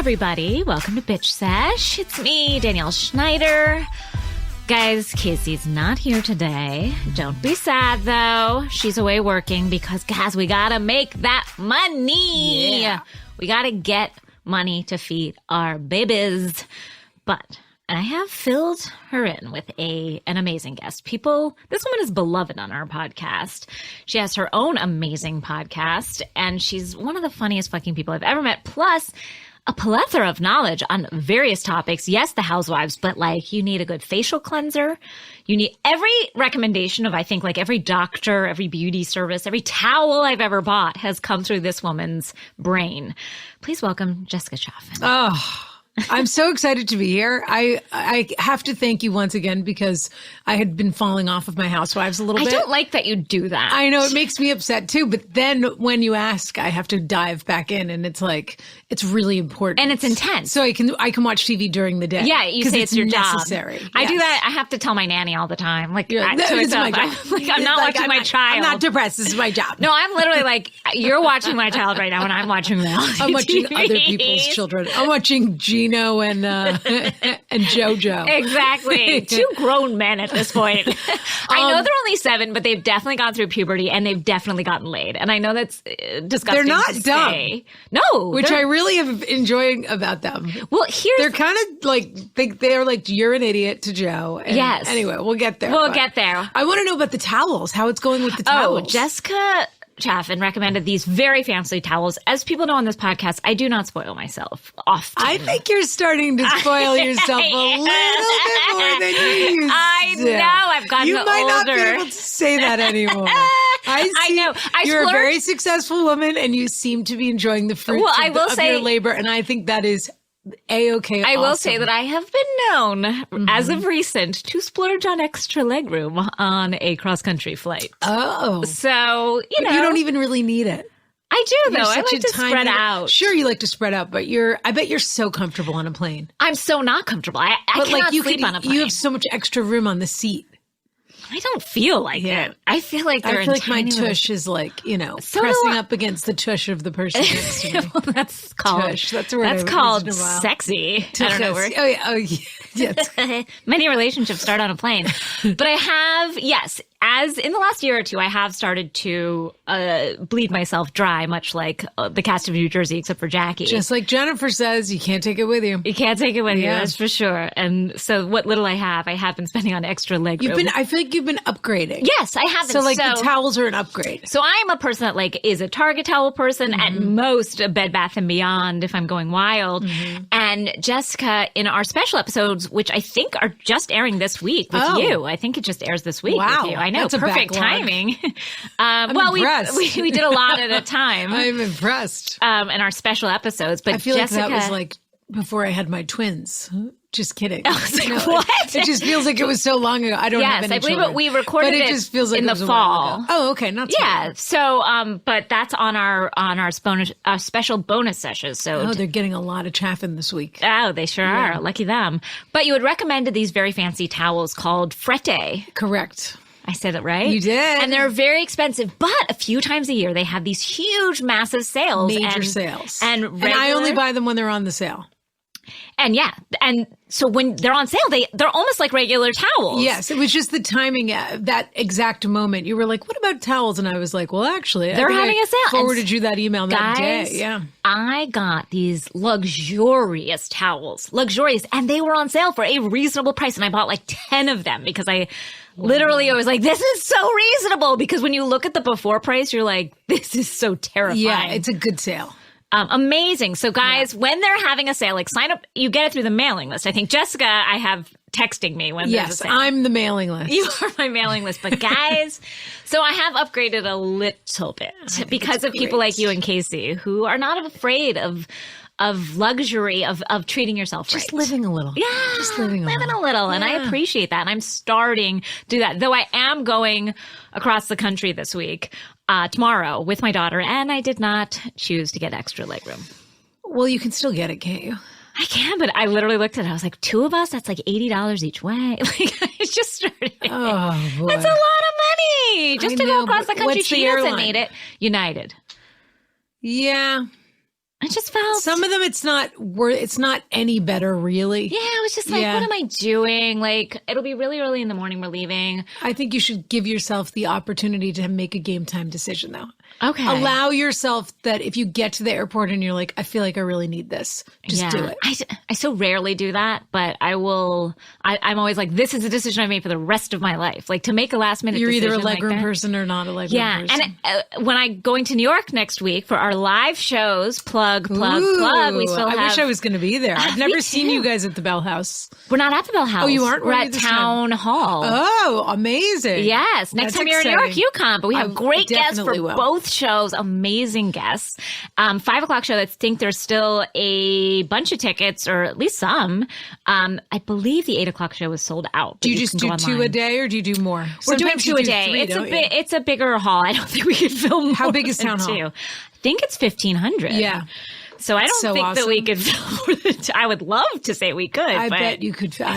everybody. Welcome to Bitch Sesh. It's me, Danielle Schneider. Guys, Casey's not here today. Don't be sad, though. She's away working because, guys, we gotta make that money. Yeah. We gotta get money to feed our babies. But I have filled her in with an amazing guest. This woman is beloved on our podcast. She has her own amazing podcast, and she's one of the funniest fucking people I've ever met. Plus, a plethora of knowledge on various topics. Yes, the housewives, but like you need a good facial cleanser. You need every recommendation of, I think, like every doctor, every beauty service, every towel I've ever bought has come through this woman's brain. Please welcome Jessica Chaffin. Oh, I'm so excited to be here. I have to thank you once again because I had been falling off of my housewives a little bit. I don't like that you do that. I know, it makes me upset too. But then when you ask, I have to dive back in, and it's like it's really important and it's intense. So I can watch TV during the day. Yeah, you say it's your necessary. Job. I do that. I have to tell my nanny all the time. Like, Yeah, to this is myself, my job. I'm not watching my child. I'm not depressed. This is my job. No, I'm literally like, you're watching my child right now, and I'm watching reality I'm watching TV. other people's children. I'm watching Gino and JoJo. Exactly. Two grown men at this point. I know they're only 7, but they've definitely gone through puberty and they've definitely gotten laid. And I know that's disgusting. They're not to dumb. say. No. Which I really am enjoying about them. Well, they're kind of like, they're like, you're an idiot to Joe. And yes. Anyway, we'll get there. We'll get there. I want to know about the towels, how it's going with the towels. Oh, Jessica Chaffin recommended these very fancy towels. As people know on this podcast, I do not spoil myself often. I think you're starting to spoil yourself a little bit more than you used I to. know. I've gotten older. You might not be able to say that anymore. I know. You're a very successful woman, and you seem to be enjoying the fruits of your labor, and I think that is A-okay. I awesome. will say that I have been known, as of recent, to splurge on extra legroom on a cross-country flight. Oh. So, you don't even really need it. I do, though. You're I such like a to spread out. Sure, you like to spread out, but I bet you're so comfortable on a plane. I'm so not comfortable. I cannot sleep on a plane. You have so much extra room on the seat. I don't feel like it. I feel like my tush is like, pressing up against the tush of the person next to me. Well, that's called tush. That's called sexy. Tush. I don't know where. Oh yeah. Yes. Many relationships start on a plane. But I have, yes, as in the last year or two, I have started to bleed myself dry, much like the cast of New Jersey, except for Jackie. Just like Jennifer says, you can't take it with you. You can't take it with you, that's for sure. And so what little I have been spending on extra leg room. I feel like you've been upgrading. Yes, I have been. So the towels are an upgrade. So I'm a person that like is a Target towel person, at most a Bed Bath & Beyond if I'm going wild. And Jessica, in our special episodes, which I think are just airing this week with you. I think it just airs this week with you. I know, that's perfect timing. I'm impressed. we did a lot at a time. I'm impressed. In our special episodes. But I feel Jessica, like that was like before I had my twins. Just kidding. I was like, what? It just feels like it was so long ago. I don't have any children. Yes, we recorded it just feels like in it the was a fall. while ago. Oh, okay. Not so long. So, but that's on our special bonus sessions. So they're getting a lot of Chaffin this week. Oh, they sure are. Lucky them. But you had recommended these very fancy towels called frette. Correct. I said it right? You did. And they're very expensive, but a few times a year they have these huge, massive sales. Major sales. And I only buy them when they're on the sale. And and so when they're on sale, they're almost like regular towels. Yes, it was just the timing, that exact moment. You were like, what about towels? And I was like, well, actually, they're having a sale. Forwarded you that email that day. Yeah. I got these luxurious towels, and they were on sale for a reasonable price. And I bought like 10 of them because I was like, this is so reasonable. Because when you look at the before price, you're like, this is so terrifying. Yeah, it's a good sale. Amazing. So guys, when they're having a sale, like sign up, you get it through the mailing list. I think Jessica, I have texting me when there's a sale. Yes, I'm the mailing list. You are my mailing list. But guys, so I have upgraded a little bit because of people like you and Casey who are not afraid of luxury, of treating yourself just right. living a little. Yeah. Just living a little. And I appreciate that. And I'm starting to do that. Though I am going across the country this week, tomorrow with my daughter. And I did not choose to get extra legroom. Well, you can still get it, can't you? I can, but I literally looked at it. I was like, 2 of us, that's like $80 each way. Like, I just started. Oh, boy. That's a lot of money just to go across the country. What's She the doesn't airline? need it. United. Yeah. I just felt some of them it's not any better really. Yeah, I was just like, what am I doing? Like, it'll be really early in the morning. We're leaving. I think you should give yourself the opportunity to make a game time decision though. Okay. Allow yourself that if you get to the airport and you're like, I feel like I really need this, just do it. I so rarely do that, but I will. I'm always like, this is a decision I made for the rest of my life. Like to make a last minute decision. You're either a legroom person or not a legroom person. And when I'm going to New York next week for our live shows, plug. We still have. I wish I was going to be there. I've never seen you guys at the Bell House. We're not at the Bell House. Oh, you aren't? We're at Town Hall. Oh, amazing. Yes. Next time you're in New York, you come. But we have great guests for both shows. Amazing guests. 5 o'clock show. I think there's still a bunch of tickets, or at least some. I believe the 8 o'clock show was sold out. Do you just do 2 a day, or do you do more? We're doing 2 a day. 3, it's a bigger hall. I don't think we could film more. How big is Town Hall? I think it's 1,500. Yeah. So I don't think that we could fill. I would love to say we could. I bet you could fill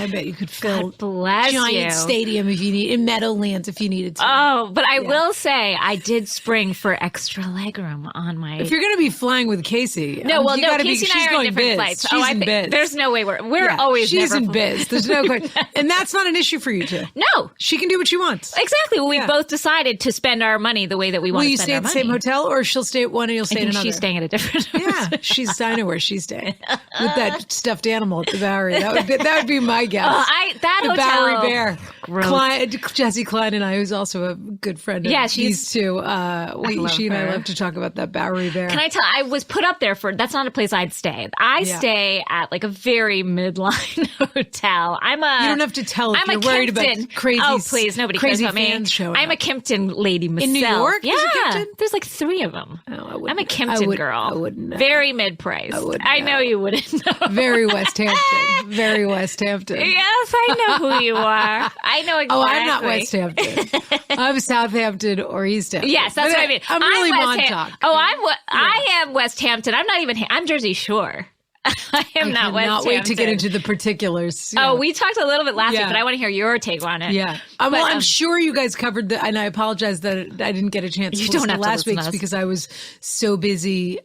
God bless giant stadium if you need in Meadowlands if you needed to. Oh, but I will say I did spring for extra legroom on my. If you're going to be flying with Casey, Casey and I are in different flights. She's in biz. There's no way we're always. She's in biz. There's no question, and that's not an issue for you two. No, she can do what she wants. Exactly. Well, we both decided to spend our money the way that we want to spend our money. Will you stay at the same hotel, or she'll stay at one and you'll stay at another? She's staying at a different. I know where she's staying with that stuffed animal at the Bowery. That would be my guess. That the hotel, Bowery Bear. Jesse Klein and I, who's also a good friend. Yeah, these two. She and I love to talk about that Bowery Bear. Can I tell? I was put up there for. That's not a place I'd stay. I stay at like a very midline hotel. You don't have to tell if you're worried about crazy. Oh please, nobody cares about me. I'm a Kimpton lady myself. In New York? Yeah, there's like 3 of them. Oh, I'm a Kimpton girl. I wouldn't know. Very mid-priced. I know you wouldn't know. Very West Hampton. Very West Hampton. Yes, I know who you are. I know exactly. Oh, I'm not West Hampton. I'm Southampton or East Hampton. Yes, that's what I mean. I'm really Montauk. I am West Hampton. I'm not even. I'm Jersey Shore. I am not West Hampton. I cannot wait to get into the particulars. Yeah. Oh, we talked a little bit last week, but I want to hear your take on it. Yeah. I'm sure you guys covered and I apologize that I didn't get a chance to listen to last week's because I was so busy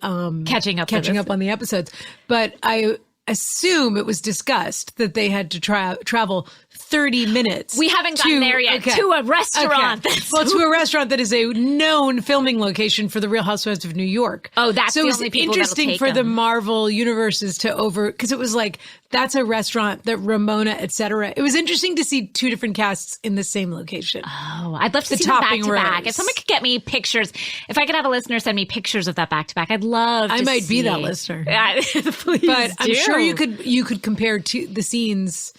catching up on the episodes. But I assume it was discussed that they had to travel 30 minutes. We haven't gotten there yet. To a restaurant. Okay. Well, to a restaurant that is a known filming location for the Real Housewives of New York. Oh, that's so the only people interesting for the Marvel universes because it was like, that's a restaurant that Ramona, etc. It was interesting to see 2 different casts in the same location. Oh, I'd love to see them back to back. If someone could get me pictures, if I could have a listener send me pictures of that back to back, I'd love to see. I might be that listener. Please but I'm sure you could compare the scenes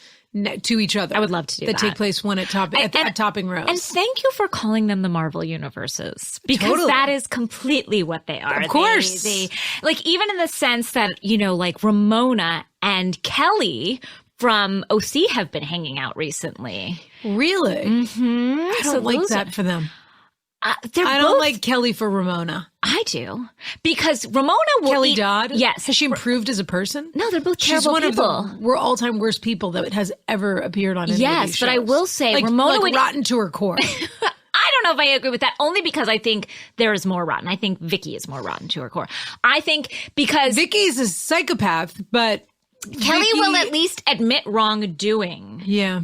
to each other. I would love to do that. Take place one at Topping Rose. And thank you for calling them the Marvel universes because that is completely what they are. Of course. They like even in the sense that, like Ramona and Kelly from OC have been hanging out recently. Really? Mm-hmm. I don't like that for them. I don't both, like Kelly for Ramona. I do. Because Ramona will Kelly Dodd? Yes. Has she improved as a person? No, they're both terrible people. She's one of the all-time worst people that has ever appeared on any of these shows. Yes, but I will say Ramona would... rotten to her core. I don't know if I agree with that, only because I think there is more rotten. I think Vicky is more rotten to her core. I think because... Vicky's a psychopath, but... Kelly will at least admit wrongdoing. Yeah.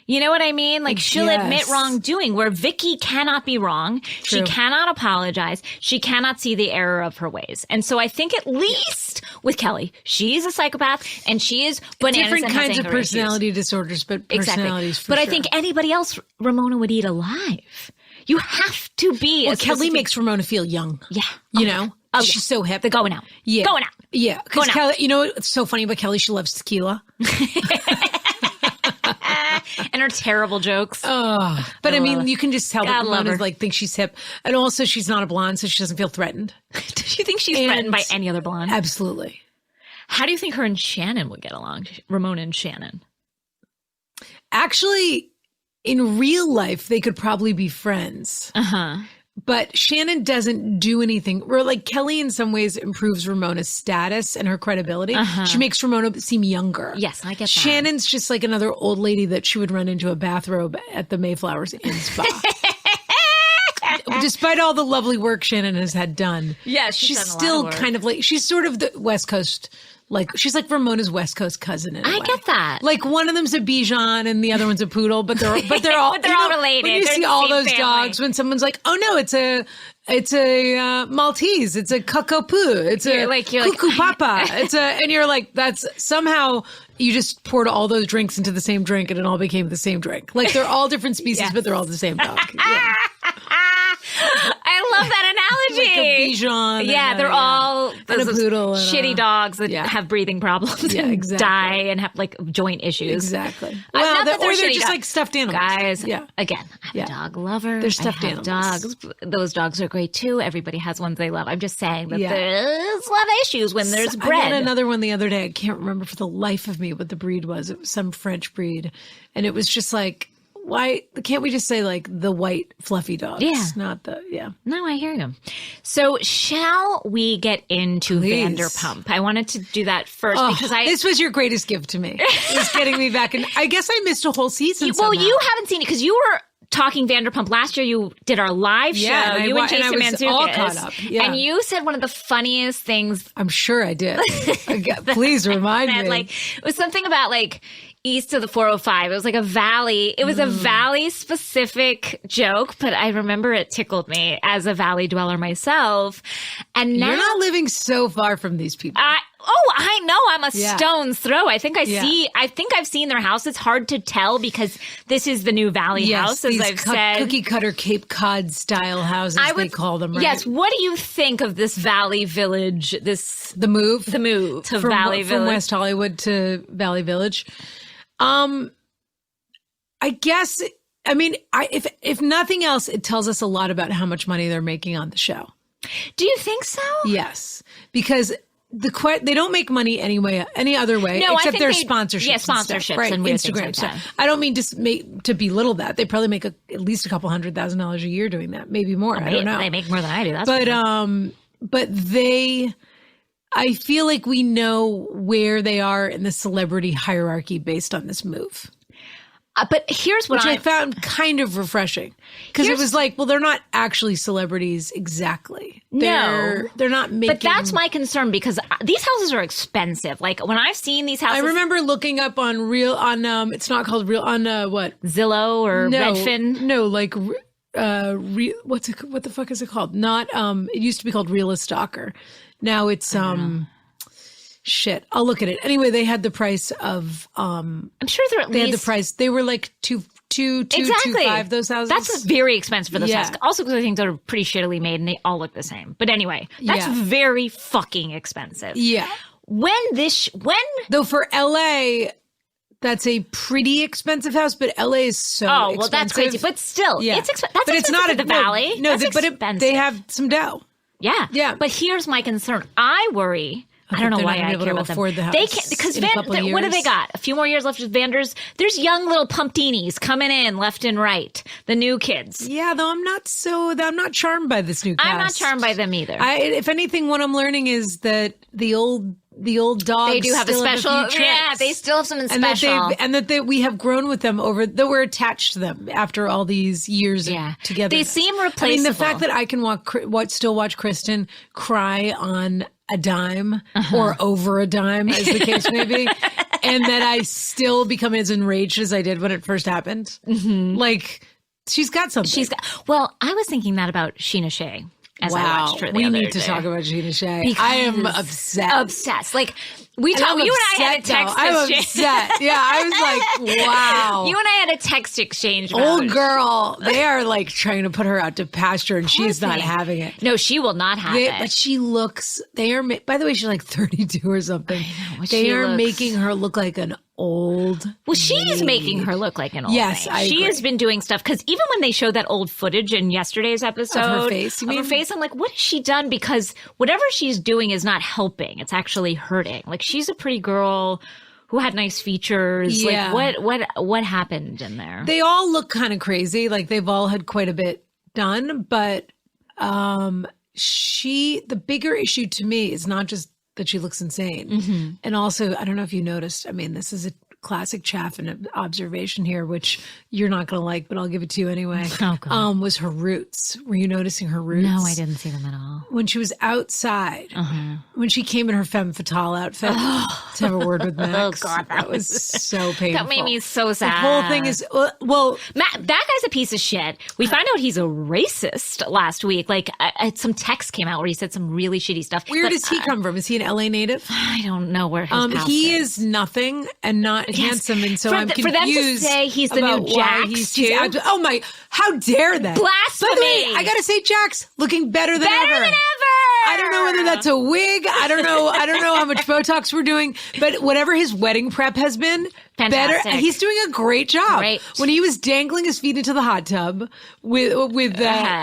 You know what I mean? Like she'll admit wrongdoing where Vicky cannot be wrong. True. She cannot apologize. She cannot see the error of her ways. And so I think at least with Kelly, she's a psychopath and she is bananas. Different kinds of personality disorders, but personalities for But sure. I think anybody else Ramona would eat alive. You have to be. Well, Kelly makes Ramona feel young. Yeah. You know? Oh, she's so hip. They're going out. Yeah. Going out. Yeah. Because Kelly, you know what's so funny about Kelly? She loves tequila. And her terrible jokes. Oh, but I mean, you can just tell that Ramona's thinks she's hip. And also she's not a blonde, so she doesn't feel threatened. Does she think she's threatened by any other blonde? Absolutely. How do you think her and Shannon would get along? Ramona and Shannon. Actually, in real life, they could probably be friends. Uh-huh. But Shannon doesn't do anything. Or like Kelly in some ways improves Ramona's status and her credibility. Uh-huh. She makes Ramona seem younger. Yes, I get that. Shannon's just like another old lady that she would run into a bathrobe at the Mayflowers Inn Spa. Despite all the lovely work Shannon has had done. Yeah, she's still kind of like, she's sort of the West Coast, like, she's like Ramona's West Coast cousin in a way. I get that. Like, one of them's a Bichon and the other one's a poodle, but they're all related. When you see all those dogs, when someone's like, oh no, it's a Maltese, it's a Cockapoo, it's a Cuckoo Papa, and you're like, that's somehow you just poured all those drinks into the same drink and it all became the same drink. Like, they're all different species, but they're all the same dog. Yeah. I love that analogy. Like a Bichon. Yeah, they're all and a poodle shitty dogs that have breathing problems and die and have like joint issues. Exactly. Well, they're just like stuffed animals. Guys, again, I'm a dog lover. They're stuffed animals. Dogs. Those dogs are great too. Everybody has ones they love. I'm just saying that there's a lot of issues when there's bread. I had another one the other day. I can't remember for the life of me what the breed was. It was some French breed. And it was just like, why can't we just say like the white fluffy dogs? Yeah. Not the, No, I hear you. So shall we get into Vanderpump? I wanted to do that first because this was your greatest gift to me. It was getting me back. And I guess I missed a whole season. Well, you haven't seen it because you were talking Vanderpump last year. You did our live show. You and Jason Mantzoukas. All caught up. Yeah. And you said one of the funniest things. I'm sure I did. Please remind me. Like, it was something about like east of the 405. It was like a valley. It was a valley specific joke, but I remember it tickled me as a valley dweller myself. And now you're not living so far from these people. I know. I'm a stone's throw. I think I've seen their house. It's hard to tell because this is the new Valley house, as I've said. Cookie cutter Cape Cod style houses, they call them, right? Yes. What do you think of this Valley Village? The move to Valley Village. From West Hollywood to Valley Village. I guess, I mean, if nothing else, it tells us a lot about how much money they're making on the show. Do you think so? Yes, because they don't make money any other way except their sponsorships. Yeah, sponsorships right? And Instagram like stuff. I don't mean to belittle that. They probably make at least a couple $100,000 a year doing that, maybe more. I don't know. They make more than I do. That's but I feel like we know where they are in the celebrity hierarchy based on this move. But here's what I found kind of refreshing because it was like, well, they're not actually celebrities exactly. They're not making. But that's my concern because these houses are expensive. Like when I've seen these houses, I remember looking up on it's not called Real on what Zillow or Redfin. No, like what the fuck is it called? Not it used to be called Real Stalker. Now it's shit. I'll look at it. Anyway, they had the price of I'm sure they're at least had the price. They were like two, exactly. 2.5, those houses. That's very expensive for those houses. Also because I think they're pretty shittily made and they all look the same. But anyway, that's very fucking expensive. Yeah. Though for LA, that's a pretty expensive house, but LA is so expensive. Well, that's crazy. But still, it's expensive. That's but expensive it's not for the Valley. No, but they have some dough. Yeah. Yeah. But here's my concern. I worry. I don't know why I care about them. The house they can't because what do they got? A few more years left with Vanders. There's young little pumptinis coming in left and right. The new kids. Yeah, though I'm not charmed by this new cast. I'm not charmed by them either. If anything, what I'm learning is that the old dogs. They do have a special. They still have something special, and that we have grown with them that we're attached to them after all these years together. They seem replaceable. I mean, the fact that I can still watch Kristen cry on a dime or over a dime, as the case may be, and that I still become as enraged as I did when it first happened. Mm-hmm. Like, she's got something. Well, I was thinking that about Sheena Shea. As I watched her we need to talk about Sheena Shea. I am obsessed. Like you and I had a text exchange. I'm upset. Yeah, I was like, wow. You and I had a text exchange. Old girl, they are like trying to put her out to pasture, and she's not having it. No, she will not have it. But she looks. By the way, she's like 32 or something. They are making her look like an old. Well, she's making her look like an old. Yes, maid. She has been doing stuff because even when they showed that old footage in yesterday's episode of her face, I'm like, what has she done? Because whatever she's doing is not helping; it's actually hurting. Like she's a pretty girl who had nice features. Yeah. Like what happened in there? They all look kind of crazy. Like they've all had quite a bit done, but the bigger issue to me is not just that she looks insane. Mm-hmm. And also, I don't know if you noticed, I mean, this is classic Chaffin observation here, which you're not going to like, but I'll give it to you anyway. Was her roots. Were you noticing her roots? No, I didn't see them at all. When she was outside, when she came in her femme fatale outfit to have a word with Max. Oh, God, that was so painful. That made me so sad. The whole thing is, well, Matt, that guy's a piece of shit. We found out he's a racist last week. Like, some text came out where he said some really shitty stuff. Where does he come from? Is he an LA native? I don't know where his house he is nothing and not handsome, and so I'm confused. For them to say he's the new Jax, too. Oh my! How dare they? Blasphemy! By the way, I gotta say, Jax looking better than ever. I don't know whether that's a wig. I don't know how much Botox we're doing, but whatever his wedding prep has been, fantastic. Better. He's doing a great job. Great. When he was dangling his feet into the hot tub with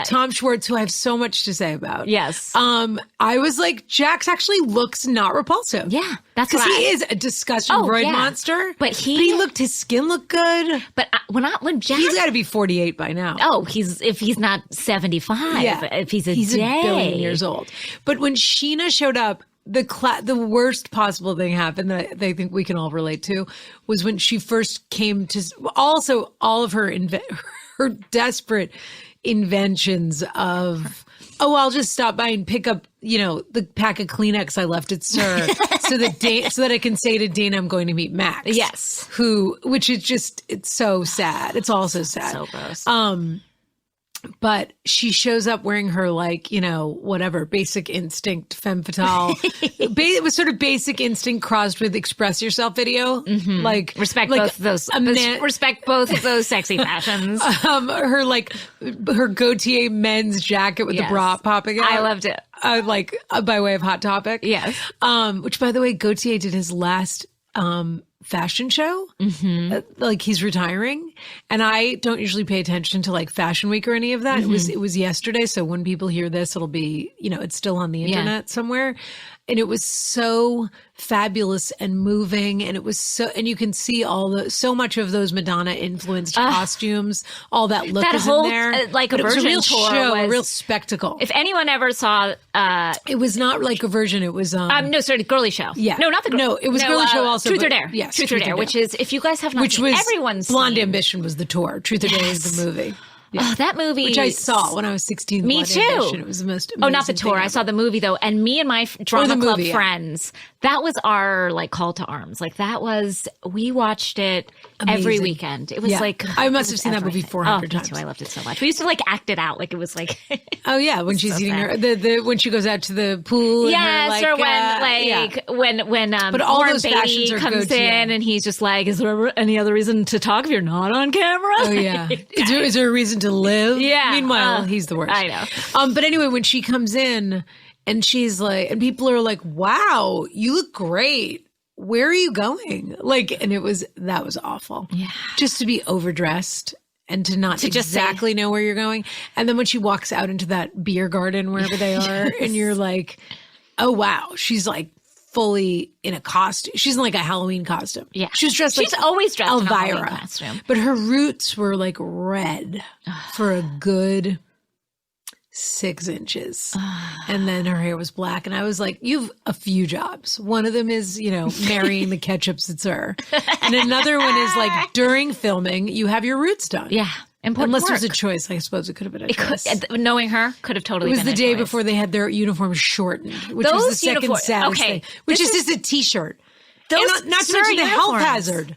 Tom Schwartz, who I have so much to say about. Yes. I was like, Jax actually looks not repulsive. Yeah, that's because he is a disgusting roid monster. But his skin looked good. But when Jax, he's got to be 48 by now. Oh, if he's not 75, if he's a billion years old. But when Sheena showed up, the worst possible thing happened that I think we can all relate to was when she first came to. Also, all of her desperate inventions of, I'll just stop by and pick up, the pack of Kleenex I left at SURver so that I can say to Dana I'm going to meet Max. Yes. Which is just, it's so sad. It's also sad. So gross. But she shows up wearing her, whatever, Basic Instinct femme fatale. It was sort of Basic Instinct crossed with Express Yourself video. Mm-hmm. Respect both of those sexy fashions. Her Gautier men's jacket with the bra popping out. I loved it. By way of Hot Topic. Yes. Which, by the way, Gautier did his last fashion show. He's retiring, and I don't usually pay attention to Fashion Week or any of that. It was yesterday, so when people hear this, it'll be it's still on the internet somewhere. And it was so fabulous and moving, and and you can see so much of those Madonna influenced costumes, all that look is in there. A version it was a real tour show, a real spectacle. If anyone ever saw, it was not like a version. It was Girly Show. Yeah, no, not the no, it was Girly Show also. Truth or Dare. Yes, Truth or Dare, which is, if you guys have not seen, everyone's Blonde Ambition was the tour. Truth or Dare is the movie. Yeah. Oh, that movie. Which I saw when I was 16. Me too. Ambition. It was the most amazing not the tour. I saw the movie, though. And me and my drama club friends, that was our, call to arms. We watched it every weekend. It was I must have seen that movie 400 times. Me too. I loved it so much. We used to, act it out. It was oh, yeah. When she's eating when she goes out to the pool. Yes, or when but all Warren those Beatty comes in and he's just is there any other reason to talk if you're not on camera? Oh, yeah. Is there a reason to live? Yeah. Meanwhile, he's the worst. I know. But anyway, when she comes in and she's and people are like, wow, you look great. Where are you going? And that was awful. Yeah. Just to be overdressed and to not exactly know where you're going. And then when she walks out into that beer garden, wherever they are, and you're like, oh, wow, she's fully in a costume. She's in a Halloween costume. Yeah. She's dressed She's always dressed Elvira, in a Halloween costume. But her roots were red for a good 6 inches. And then her hair was black. And I was like, you've a few jobs. One of them is, marrying the ketchups at SURver. And another one is during filming, you have your roots done. Yeah. Unless there's a choice, I suppose it could have been a choice. Knowing her could have totally been a choice. It was the day before they had their uniforms shortened, which was the second saddest thing. Which is just a T-shirt. Not to mention the health hazard.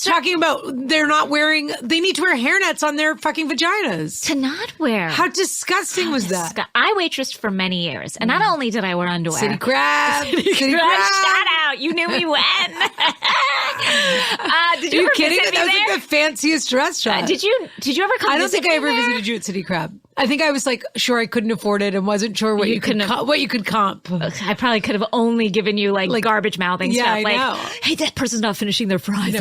Talking about they need to wear hairnets on their fucking vaginas. To not wear. How disgusting was that? I waitressed for many years, and not only did I wear underwear. City Crab. City Crab. Shout out. You knew me when. Did you Are you kidding? That was the fanciest restaurant. Did you ever come? I don't think I ever visited you at City Crab. I think I was sure I couldn't afford it and wasn't sure what you could comp. I probably could have only given you garbage mouthing stuff. I know. Hey, that person's not finishing their fries.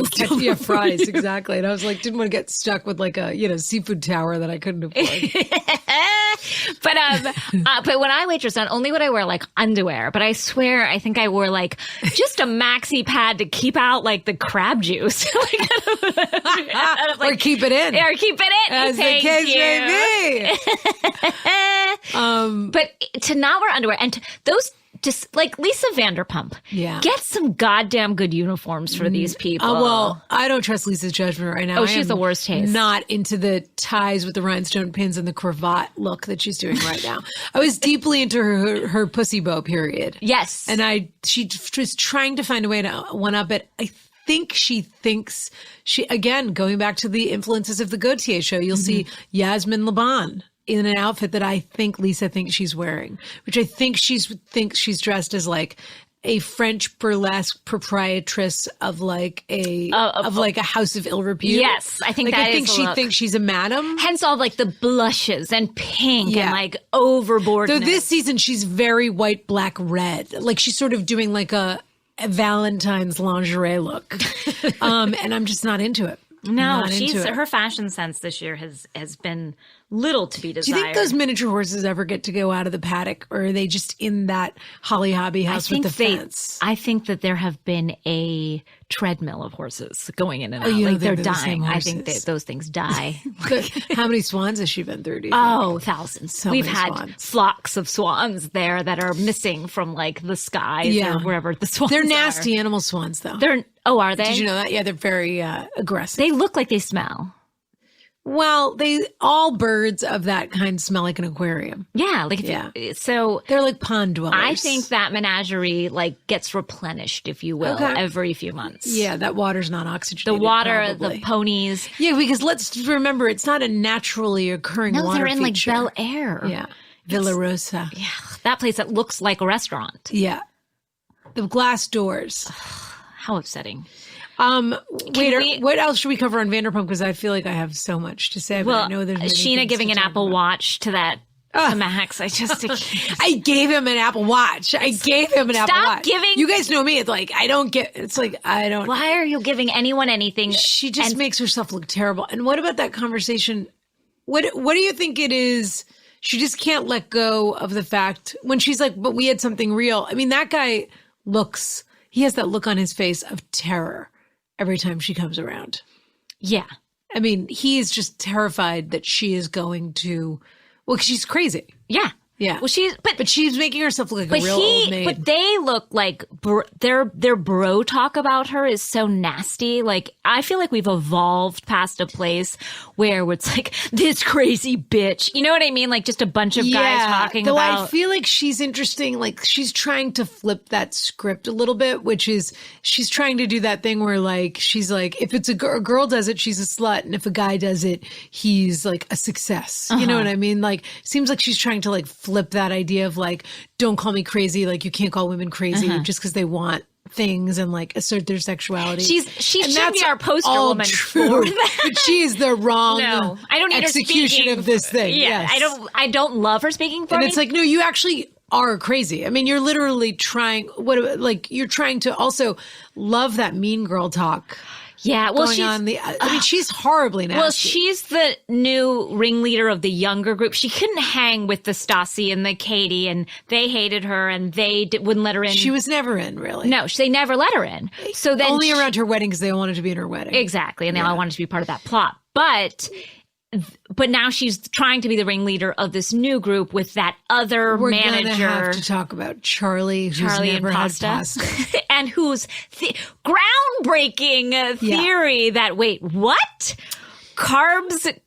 Fries, exactly. And I was didn't want to get stuck with a seafood tower that I couldn't afford. But when I waitress, not only would I wear underwear, but I swear I think I wore just a maxi pad to keep out the crab juice. Or keep it in. Or keep it in. As the case may be. But to not wear underwear and those just like Lisa Vanderpump. Yeah. Get some goddamn good uniforms for these people. Well, I don't trust Lisa's judgment right now. Oh, she's the worst taste. Not into the ties with the rhinestone pins and the cravat look that she's doing right now. I was deeply into her pussy bow period. Yes. And she was trying to find a way to one-up it. I think she thinks again, going back to the influences of the Gaultier show, you'll see Yasmin Laban in an outfit that I think Lisa thinks she's wearing, which I think thinks she's dressed as like a French burlesque proprietress of like a house of ill repute. Yes, I think that I think she thinks she's a madam. Hence all like the blushes and pink and like overboard. So this season she's very white, black, red. Like she's sort of doing like a Valentine's lingerie look, and I'm just not into it. No, her fashion sense this year has been little to be desired. Do you think those miniature horses ever get to go out of the paddock, or are they just in that Holly Hobby house with the fence? I think that there have been a treadmill of horses going in and out. Like they're dying. I think those things die. How many swans has she been through? Thousands. We've had flocks of swans there that are missing from like the skies or wherever the swans are. They're nasty animal swans, though. Are they? Did you know that? Yeah, they're very aggressive. They look like they smell. Well, all birds of that kind smell like an aquarium. Yeah, so they're like pond dwellers. I think that menagerie like gets replenished, if you will, every few months. Yeah, that water's not oxygenated. The water, probably. The ponies. Yeah, because let's remember, it's not a naturally occurring water they're in feature. like Bel Air. Yeah, Villa Rosa. Yeah, that place that looks like a restaurant. Yeah, the glass doors. How upsetting. What else should we cover on Vanderpump? Because I feel like I have so much to say. But I know there's Sheena giving an Apple Watch to that to Max. I gave him an Apple Watch. Stop giving. You guys know me. It's like I don't get. It's like I don't. Why are you giving anyone anything? She just makes herself look terrible. And what about that conversation? What do you think it is? She just can't let go of the fact when she's like, "But we had something real." I mean, that guy looks. He has that look on his face of terror every time she comes around. Yeah. I mean, he is just terrified that she is going to, she's crazy. Yeah. Yeah. Well, but she's making herself look like a real old maid. But they look like their bro talk about her is so nasty. Like, I feel like we've evolved past a place where it's like, this crazy bitch. You know what I mean? Like just a bunch of guys talking though about. I feel like she's interesting. Like she's trying to flip that script a little bit, which is she's trying to do that thing where like, she's like, if it's a girl does it, she's a slut. And if a guy does it, he's like a success. You know what I mean? Like, seems like she's trying to like flip that idea of like, don't call me crazy. Like you can't call women crazy just because they want things and like assert their sexuality. She should be our poster woman for that. But she is the wrong I don't need execution her of this thing. Yeah, yes. I don't love her speaking for me. And it's like, no, you actually are crazy. I mean, you're literally trying you're trying to also love that mean girl talk. Yeah, well, she's horribly nasty. Well, she's the new ringleader of the younger group. She couldn't hang with the Stassi and the Katie, and they hated her, and they wouldn't let her in. She was never in, really. No, they never let her in. So then only around her wedding because they all wanted to be in her wedding. Exactly, and they all wanted to be part of that plot. But now she's trying to be the ringleader of this new group with that other manager. We're going to have to talk about Charlie never had pasta. And whose groundbreaking theory that, wait, what? Carbs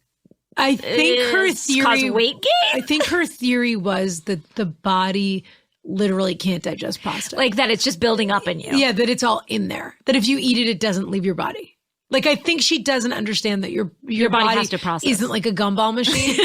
I think her theory cause weight gain? I think her theory was that the body literally can't digest pasta. Like that it's just building up in you. Yeah, that it's all in there. That if you eat it, it doesn't leave your body. Like, I think she doesn't understand that your body has to process. Isn't like a gumball machine.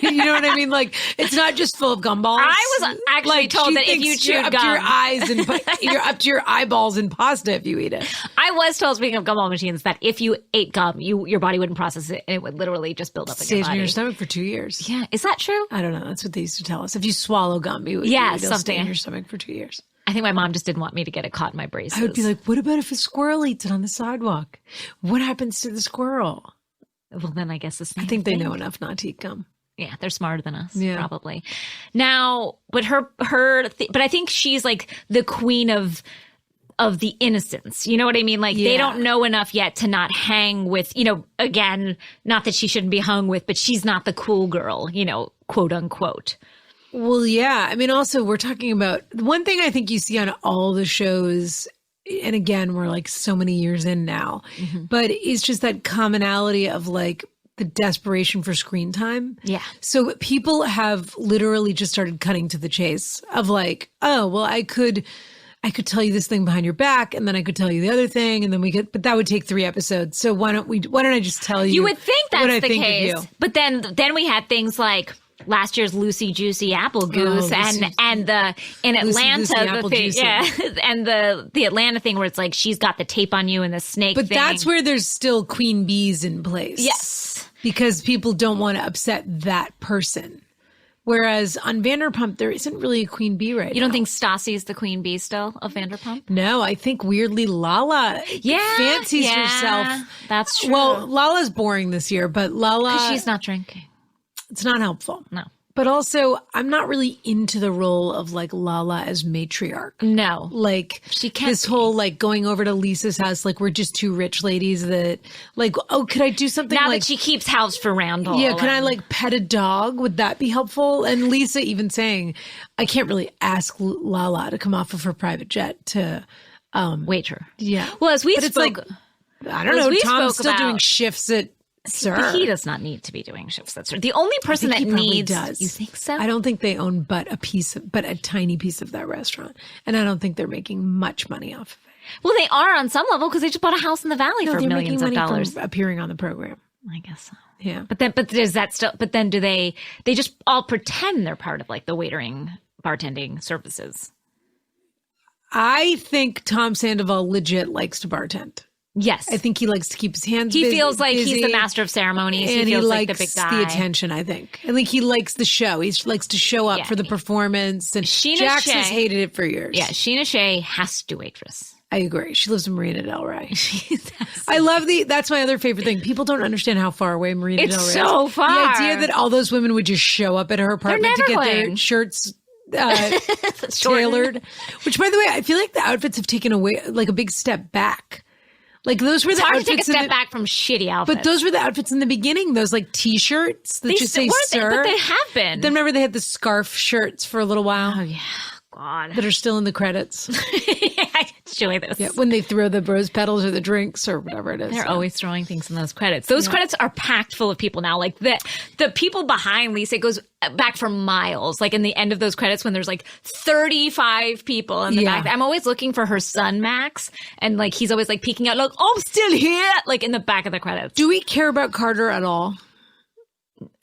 You know what I mean? Like, it's not just full of gumballs. I was actually told that if you chewed gum, up to your eyes and you're up to your eyeballs in pasta if you eat it. I was told, speaking of gumball machines, that if you ate gum, your body wouldn't process it and it would literally just build up in your body. Stays in your stomach for 2 years. Yeah, is that true? I don't know. That's what they used to tell us. If you swallow gum, it'll stay in your stomach for 2 years. I think my mom just didn't want me to get it caught in my braces. I would be like, what about if a squirrel eats it on the sidewalk? What happens to the squirrel? Well, then I guess the same I think they know enough not to eat gum. Yeah, they're smarter than us, probably. Now, but but I think she's like the queen of the innocents. You know what I mean? Like they don't know enough yet to not hang with, again, not that she shouldn't be hung with, but she's not the cool girl, quote unquote. Well, yeah. I mean, also, we're talking about one thing I think you see on all the shows, and again, we're like so many years in now, but it's just that commonality of like the desperation for screen time. Yeah. So people have literally just started cutting to the chase of like, oh, well, I could tell you this thing behind your back, and then I could tell you the other thing, and then but that would take 3 episodes. So why don't I just tell you? You would think that's what I the think case. of you. But then we had things like last year's Lucy Juicy Apple Goose and the in Atlanta and the Atlanta thing where it's like she's got the tape on you and the snake But thing. that's where there's still queen bees in place. Yes. Because people don't want to upset that person. Whereas on Vanderpump, there isn't really a queen bee right now. You don't think Stassi is the queen bee still of Vanderpump? No, I think weirdly Lala fancies herself. That's true. Well, Lala's boring this year, but Lala... Because she's not drinking. It's not helpful. No. But also, I'm not really into the role of like Lala as matriarch. No. Like she can't this whole like going over to Lisa's house, like we're just two rich ladies that like, oh, could I do something now like, that she keeps house for Randall? Yeah, can I like pet a dog? Would that be helpful? And Lisa even saying, I can't really ask Lala to come off of her private jet to waiter. Yeah. Well, as we but spoke, it's like, I don't know, Tom's still doing shifts at SURver. But he does not need to be doing shifts. That's the only person that needs. Does. You think so? I don't think they own but a tiny piece of that restaurant, and I don't think they're making much money off of it. Well, they are on some level because they just bought a house in the valley for millions of dollars from appearing on the program. I guess so. Yeah, but does that still? But then do they just all pretend they're part of like the waitering, bartending services? I think Tom Sandoval legit likes to bartend. Yes. I think he likes to keep his hands busy. He feels like he's the master of ceremonies. And he feels likes like the big guy. The attention, I think. I think he likes the show. He likes to show up for the performance. And Jax has hated it for years. Yeah, Sheena Shea has to waitress. I agree. She lives in Marina Del Rey. I love that's my other favorite thing. People don't understand how far away Marina Del Rey is. It's so far. The idea that all those women would just show up at her apartment to get their shirts tailored. Which, by the way, I feel like the outfits have taken away like a big step back. Like those were the outfits. It's hard to take a step back from shitty outfits. But those were the outfits in the beginning. Those like T-shirts that just say "Sir." But they have been. Then remember they had the scarf shirts for a little while. Oh yeah, God. That are still in the credits. Yeah, I can show you this. Yeah, when they throw the rose petals or the drinks or whatever it is. They're always throwing things in those credits. Those credits are packed full of people now. Like the people behind Lisa, it goes back for miles. Like in the end of those credits when there's like 35 people in the back. I'm always looking for her son, Max. And like he's always like peeking out, like, oh, I'm still here. Like in the back of the credits. Do we care about Carter at all?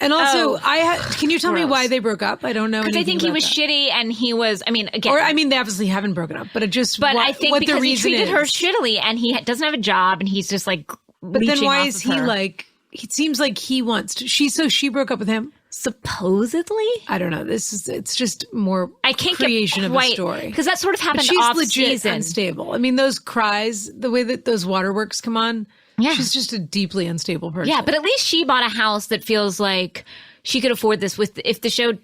And also, can you tell me why they broke up? I don't know. Because I think he was shitty, and he was. I mean, again, they obviously haven't broken up, but it just. But I think because he treated her shittily, and he doesn't have a job, and he's just like. But then why is he like? It seems like he wants to. She broke up with him. Supposedly, I don't know. It's just more. I can't creation of a story because that sort of happened. But she's off legit season. Unstable. I mean, those cries, the way that those waterworks come on. Yeah. She's just a deeply unstable person. Yeah, but at least she bought a house that feels like she could afford this if the show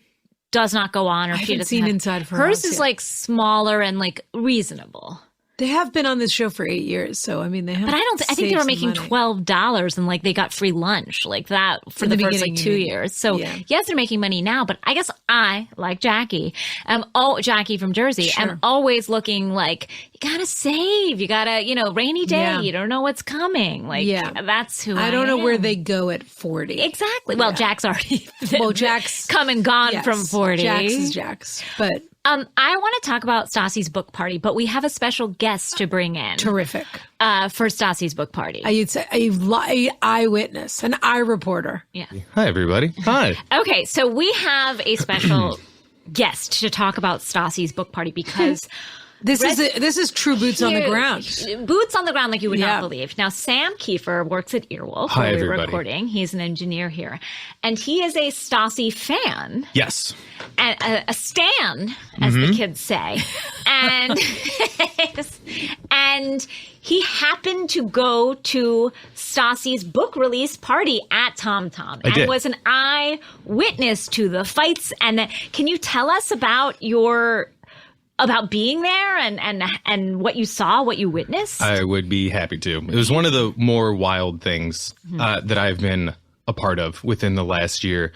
does not go on or she doesn't seen inside of her hers house is like smaller and like reasonable. They have been on this show for 8 years, so I mean they have. But I think they were making $12 and like they got free lunch like that for the first like 2 years. So yes, they're making money now, but I guess I like Jackie. Jackie from Jersey. I'm always looking like you gotta save, you gotta rainy day, you don't know what's coming. Like that's who I don't know where they go at 40. Exactly. Well, Jack's already Jack's come and gone from 40. Jax is Jax, but. I want to talk about Stassi's book party, but we have a special guest to bring in. Terrific. For Stassi's book party. I'd say a eyewitness, an eye reporter. Yeah. Hi, everybody. Hi. Okay, so we have a special guest to talk about Stassi's book party because... This is true boots on the ground. Boots on the ground like you would not believe. Now, Sam Kiefer works at Earwolf Hi, where we're everybody. recording. He's an engineer here. And he is a Stassi fan. Yes. A stan, as the kids say. And and he happened to go to Stassi's book release party at Tom Tom and was an eyewitness to the fights. And can you tell us about about being there and what you saw, what you witnessed? I would be happy to. It was one of the more wild things that I've been a part of within the last year.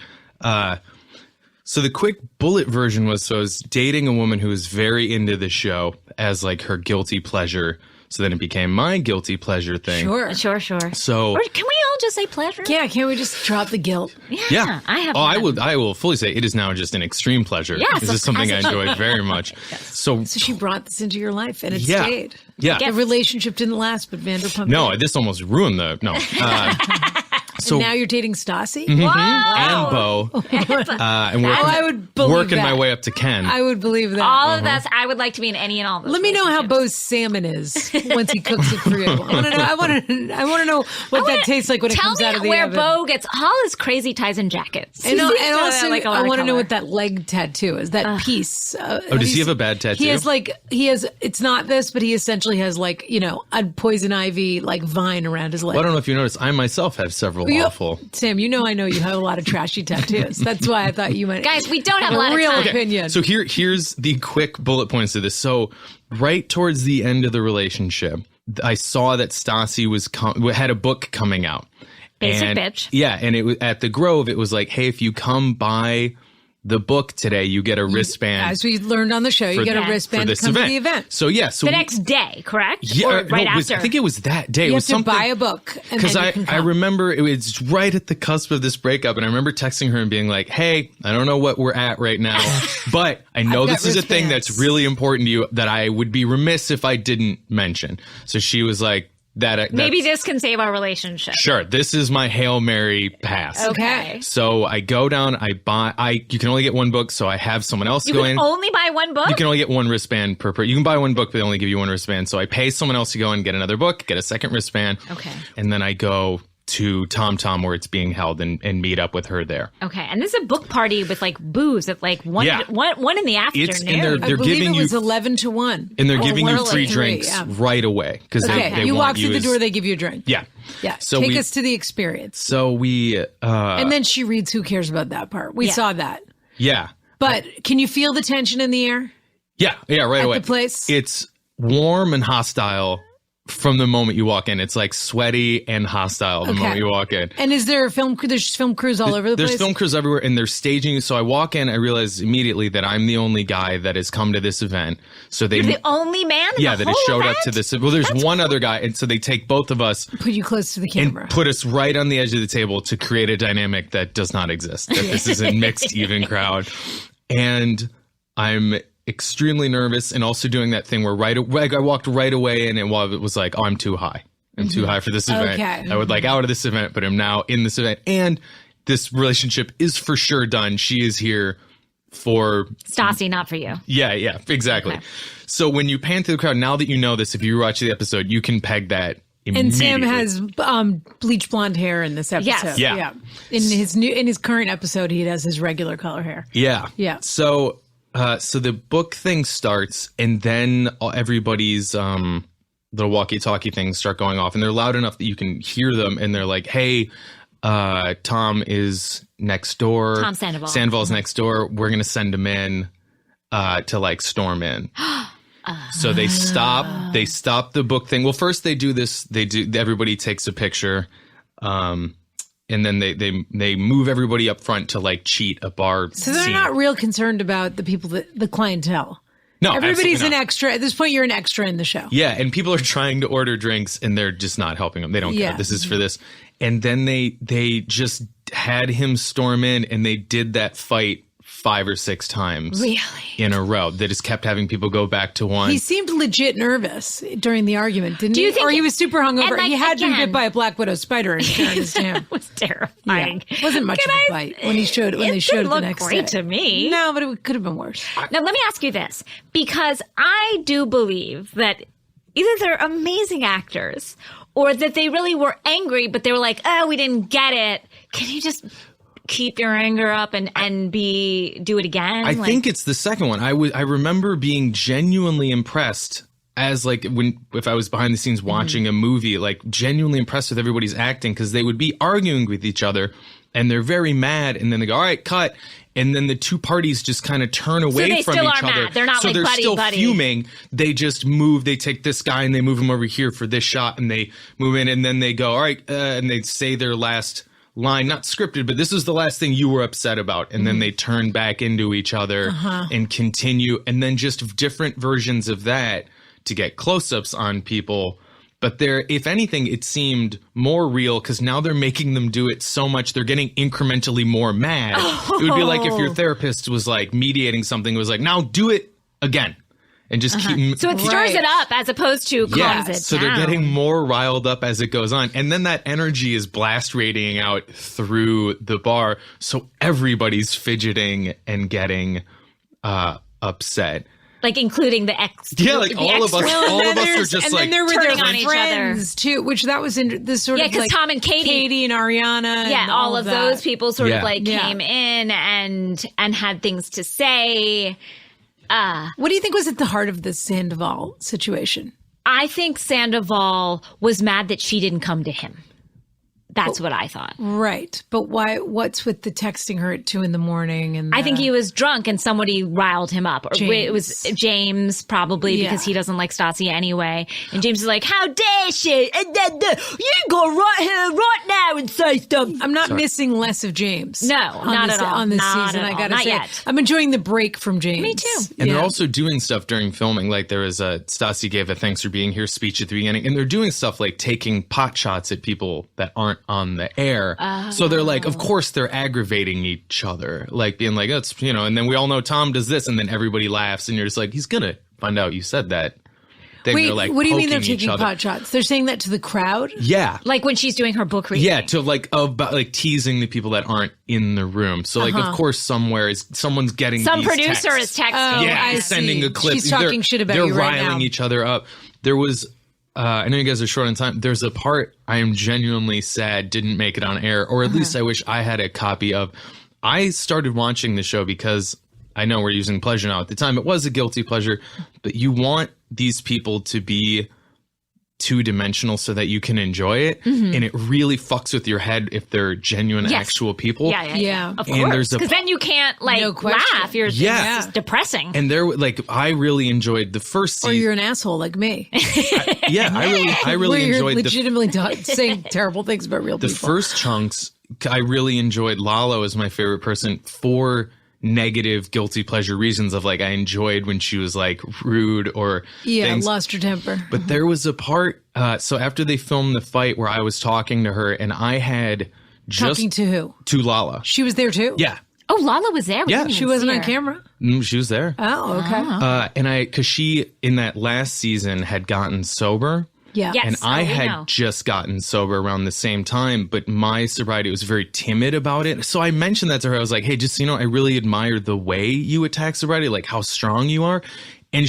So the quick bullet version was, so I was dating a woman who was very into the show as like her guilty pleasure. So then it became my guilty pleasure thing. Sure. So, or can we all just say pleasure? Yeah, can't we just drop the guilt? Yeah. I have. I will fully say it is now just an extreme pleasure. Yes, this is something I enjoy very much. Yes. So she brought this into your life, and it stayed. Yeah. The relationship didn't last, but Vanderpump. No, this almost ruined the So and now you're dating Stassi? Mm-hmm. And Bo. And I would believe working that. my way up to Ken. I would believe that. All of that. I would like to be in any and all of those. Let me know how Bo's salmon is once he cooks it for you. I want to know what that tastes like when it comes out of the oven. Tell me where Bo gets all his crazy ties and jackets. And also, I want to know what that leg tattoo is. That piece. Does he have a bad tattoo? He has. It's not this, but he essentially has like a poison ivy like vine around his leg. Well, I don't know if you noticed. I myself have several awful. Sam, I know you have a lot of trashy tattoos. That's why I thought you might. Guys, we don't have a lot of real time. opinion. So here's the quick bullet points of this. So right towards the end of the relationship, I saw that Stassi had a book coming out. Basic bitch. Yeah, and it was at the Grove. It was like, hey, if you come by the book today, you get a wristband. As we learned on the show, you get a wristband to come to the event. So the next day, correct? Yeah, or right after. I think it was that day. You it was have to buy a book because I remember it was right at the cusp of this breakup, and I remember texting her and being like, "Hey, I don't know what we're at right now, but I know this is a thing that's really important to you that I would be remiss if I didn't mention." So she was like, maybe this can save our relationship. Sure. This is my Hail Mary pass. Okay. So I go down, you can only get one book, so I have someone else go in. You can only buy one book? You can only get one wristband per. You can buy one book, but they only give you one wristband. So I pay someone else to go and get another book, get a second wristband. Okay. And then I go to Tom Tom where it's being held and meet up with her there. Okay. And this is a book party with like booze at like one in the afternoon. They're giving you 11 to 1. And they're giving you free drinks right away. Because they you want walk through the door, they give you a drink. Yeah. Yeah. So take us to the experience. So we and then she reads Who Cares About That Part. We saw that. Yeah. But can you feel the tension in the air? Yeah, right away. At the place? It's warm and hostile from the moment you walk in. It's like sweaty and hostile the moment you walk in. And is there there's film crews all over the place? There's film crews everywhere, and they're staging. So I walk in, I realize immediately that I'm the only guy that has come to this event. So You're the only man in that has showed up to this. Well, there's one other guy, and so they take both of us. Put you close to the camera. And put us right on the edge of the table to create a dynamic that does not exist. That this is a mixed, even crowd. And I'm extremely nervous, and also doing that thing where I walked right away and it was like, oh, I'm too high. I'm too high for this event. Okay. I would like out of this event, but I'm now in this event. And this relationship is for sure done. She is here for Stassi, not for you. Yeah, exactly. Okay. So when you pan through the crowd, now that you know this, if you watch the episode, you can peg that and Sam has bleach blonde hair in this episode. Yes. Yeah. In his current episode, he has his regular color hair. Yeah. Yeah. So the book thing starts, and then everybody's little walkie-talkie things start going off, and they're loud enough that you can hear them, and they're like, hey, Tom is next door. Tom Sandoval. Sandoval's next door. We're going to send him in to like storm in. So they stop the book thing. Well, first they do this. Everybody takes a picture. And then they move everybody up front to like cheat a bar. So they're not real concerned about the clientele. No, everybody's an extra. At this point, you're an extra in the show. Yeah, and people are trying to order drinks, and they're just not helping them. They don't care. This is for this. And then they just had him storm in, and they did that fight 5 or 6 times in a row. They just kept having people go back to one. He seemed legit nervous during the argument, didn't he? Or he was super hungover. He had been bit by a black widow spider in fairness to him. It was terrifying. Yeah. It wasn't much of a bite when they showed it the next day. It looked great to me. No, but it could have been worse. Now, let me ask you this, because I do believe that either they're amazing actors or that they really were angry, but they were like, oh, we didn't get it. Can you just keep your anger up and do it again? I think it's the second one. I remember being genuinely impressed as like if I was behind the scenes watching a movie, like genuinely impressed with everybody's acting, because they would be arguing with each other and they're very mad, and then they go, all right, cut. And then the two parties just kind of turn away from each other. Mad. They're not like they're buddy, still buddy. fuming. They just move. They take this guy and they move him over here for this shot, and they move in, and then they go, all right, and they say their last line, not scripted, but this is the last thing you were upset about. And then they turn back into each other and continue. And then just different versions of that to get close-ups on people. But there, if anything, it seemed more real because now they're making them do it so much. They're getting incrementally more mad. It would be like if your therapist was like mediating something, it was like, now do it again. And just keep. So it stirs it up as opposed to calms it so down. They're getting more riled up as it goes on. And then that energy is blast radiating out through the bar. So everybody's fidgeting and getting upset. Like including the ex. Yeah, like all of us are just and like then there were turning their on each friends too, which that was in this sort of because like Tom and Katie and Ariana. Yeah, and all of that. those people sort of like came in and had things to say. What do you think was at the heart of the Sandoval situation? I think Sandoval was mad that she didn't come to him. That's what I thought. Right. But why? What's with the texting her at 2 a.m? And I think he was drunk and somebody riled him up. Or it was James probably because he doesn't like Stassi anyway. And James is like, how dare she? You go right here right now and say stuff. I'm not missing less of James. No, not at all. On this Not season, at I all. gotta Not say. yet. I'm enjoying the break from James. Me too. And they're also doing stuff during filming. Like there was Stassi gave a thanks for being here speech at the beginning. And they're doing stuff like taking pot shots at people that aren't on the air. So they're like, of course they're aggravating each other. Like being like, that's, and then we all know Tom does this. And then everybody laughs and you're just like, he's going to find out you said that. Then Wait, like, what do you mean they're taking pot shots? They're saying that to the crowd? Yeah. Like when she's doing her book reading. Yeah, to like about like teasing the people that aren't in the room. So like, of course, someone's getting some these producer texts. is texting. He's sending a clip. She's talking shit about you right now. They're riling each other up. There was, I know you guys are short on time. There's a part I am genuinely sad didn't make it on air, or at least I wish I had a copy of. I started watching the show because I know we're using pleasure now. At the time, it was a guilty pleasure, but you want these people to be two-dimensional so that you can enjoy it, and it really fucks with your head if they're genuine, actual people. Yeah. Of And course, because then you can't laugh. It's just depressing. And there, like, I really enjoyed the first season. Or you're an asshole like me. I really Where enjoyed you're legitimately saying terrible things about real people. The first chunks. I really enjoyed. Lala was my favorite person for negative guilty pleasure reasons of like I enjoyed when she was like rude or things. Lost her temper. But there was a part so after they filmed the fight where I was talking to her and I had just talking to who? To Lala. She was there too? Yeah. Oh, Lala was there. She wasn't on camera. She was there. Oh, okay. And because she in that last season had gotten sober. Yeah. Yes. And I had just gotten sober around the same time, but my sobriety was very timid about it. So I mentioned that to her. I was like, hey, just so you know, I really admire the way you attack sobriety, like how strong you are. And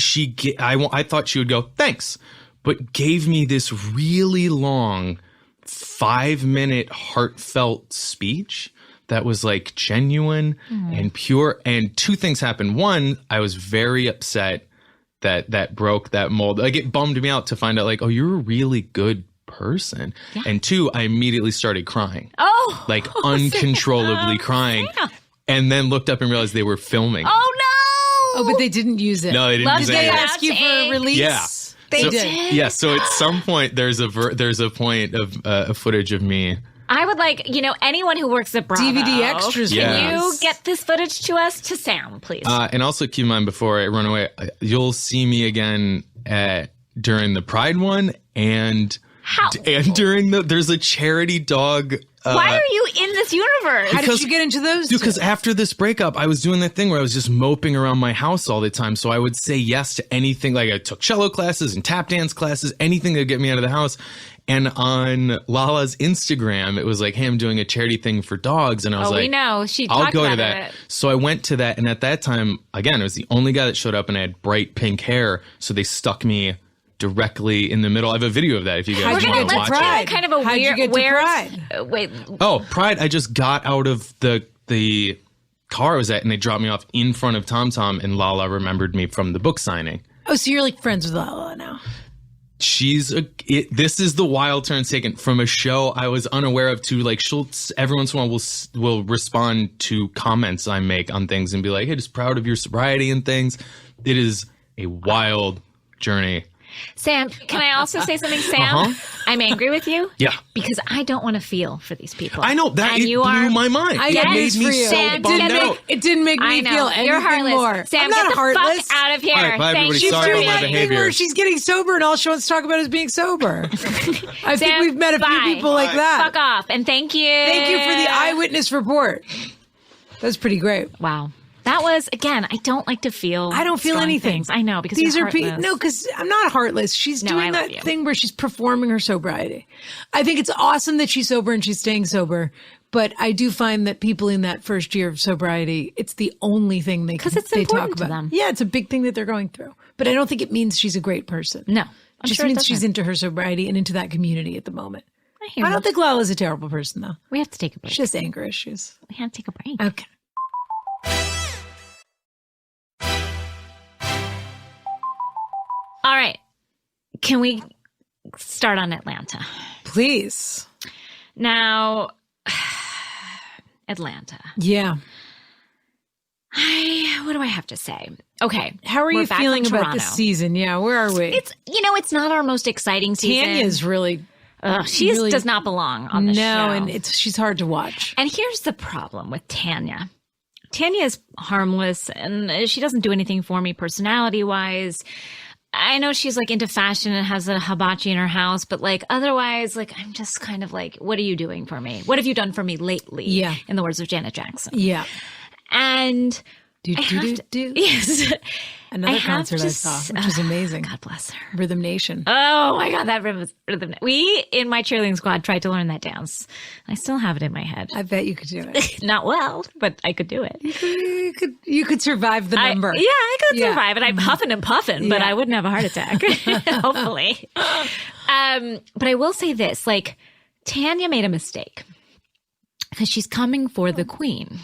I thought she would go, thanks, but gave me this really long 5-minute heartfelt speech that was like genuine and pure. And two things happened. One, I was very upset that broke that mold. Like it bummed me out to find out like, oh, you're a really good person. Yeah. And two, I immediately started crying. Oh, like uncontrollably crying. And then looked up and realized they were filming. Oh no! Oh, but they didn't use it. No, they didn't use it. Did they ask you for a release? Yeah. They did. Yeah, so at some point there's a point of footage of me. I would like, anyone who works at Bravo. DVD extras. Can you get this footage to us to sound, please? And also keep in mind before I run away, you'll see me again during the Pride one and during there's a charity dog. Why are you in this universe? How did you get into those? Because after this breakup, I was doing that thing where I was just moping around my house all the time. So I would say yes to anything. Like I took cello classes and tap dance classes, anything that would get me out of the house. And on Lala's Instagram, it was like, hey, I'm doing a charity thing for dogs. And I was like, we know. I'll go to that. So I went to that. And at that time, again, I was the only guy that showed up and I had bright pink hair. So they stuck me directly in the middle. I have a video of that if you guys want to watch it. Kind of a How'd weird. You get to Pride? Wait. Oh, Pride. I just got out of the car I was at and they dropped me off in front of Tom Tom and Lala remembered me from the book signing. Oh, so you're like friends with Lala now. This is the wild turn taken from a show I was unaware of to like she'll every once in a while will respond to comments I make on things and be like, hey, just proud of your sobriety and things. It is a wild journey. Sam, can I also say something, Sam? I'm angry with you. Yeah. Because I don't want to feel for these people. I know. That it blew my mind. It made me so Sam, bummed out. It didn't make me feel anything You're heartless. more. Sam, I'm not get the heartless. fuck out of here. All right, bye, everybody. Thank Sorry you. about my behavior. Where she's getting sober and all she wants to talk about is being sober. I think we've met a few people like that. Fuck off. And thank you. Thank you for the eyewitness report. That's pretty great. Wow. That was, again, I don't like to feel. I don't feel anything. Things. I know, because these you're are people. No, because I'm not heartless. She's doing that thing where she's performing her sobriety. I think it's awesome that she's sober and she's staying sober. But I do find that people in that first year of sobriety, it's the only thing they talk about. To them. Yeah, it's a big thing that they're going through. But I don't think it means she's a great person. No. It just means she's into her sobriety and into that community at the moment. I don't think Lala's a terrible person, though. We have to take a break. She has anger issues. We have to take a break. Okay. All right. Can we start on Atlanta? Please. Now, Atlanta. Yeah. What do I have to say? Okay. How are you feeling about this season? Yeah, where are we? It's not our most exciting season. Tanya's really... she does not belong on the show. No, and she's hard to watch. And here's the problem with Tanya. Tanya is harmless, and she doesn't do anything for me personality-wise. I know she's like into fashion and has a hibachi in her house, but like otherwise, like I'm just kind of like, what are you doing for me? What have you done for me lately? Yeah. In the words of Janet Jackson. Yeah. And yes. Another concert I saw, which was amazing. God bless her. Rhythm Nation. Oh my God, that rhythm. We, in my cheerleading squad, tried to learn that dance. I still have it in my head. I bet you could do it. Not well, but I could do it. You could survive the number. I could survive it. I'm huffing and puffing, but I wouldn't have a heart attack. Hopefully. But I will say this, like, Tanya made a mistake because she's coming for the queen,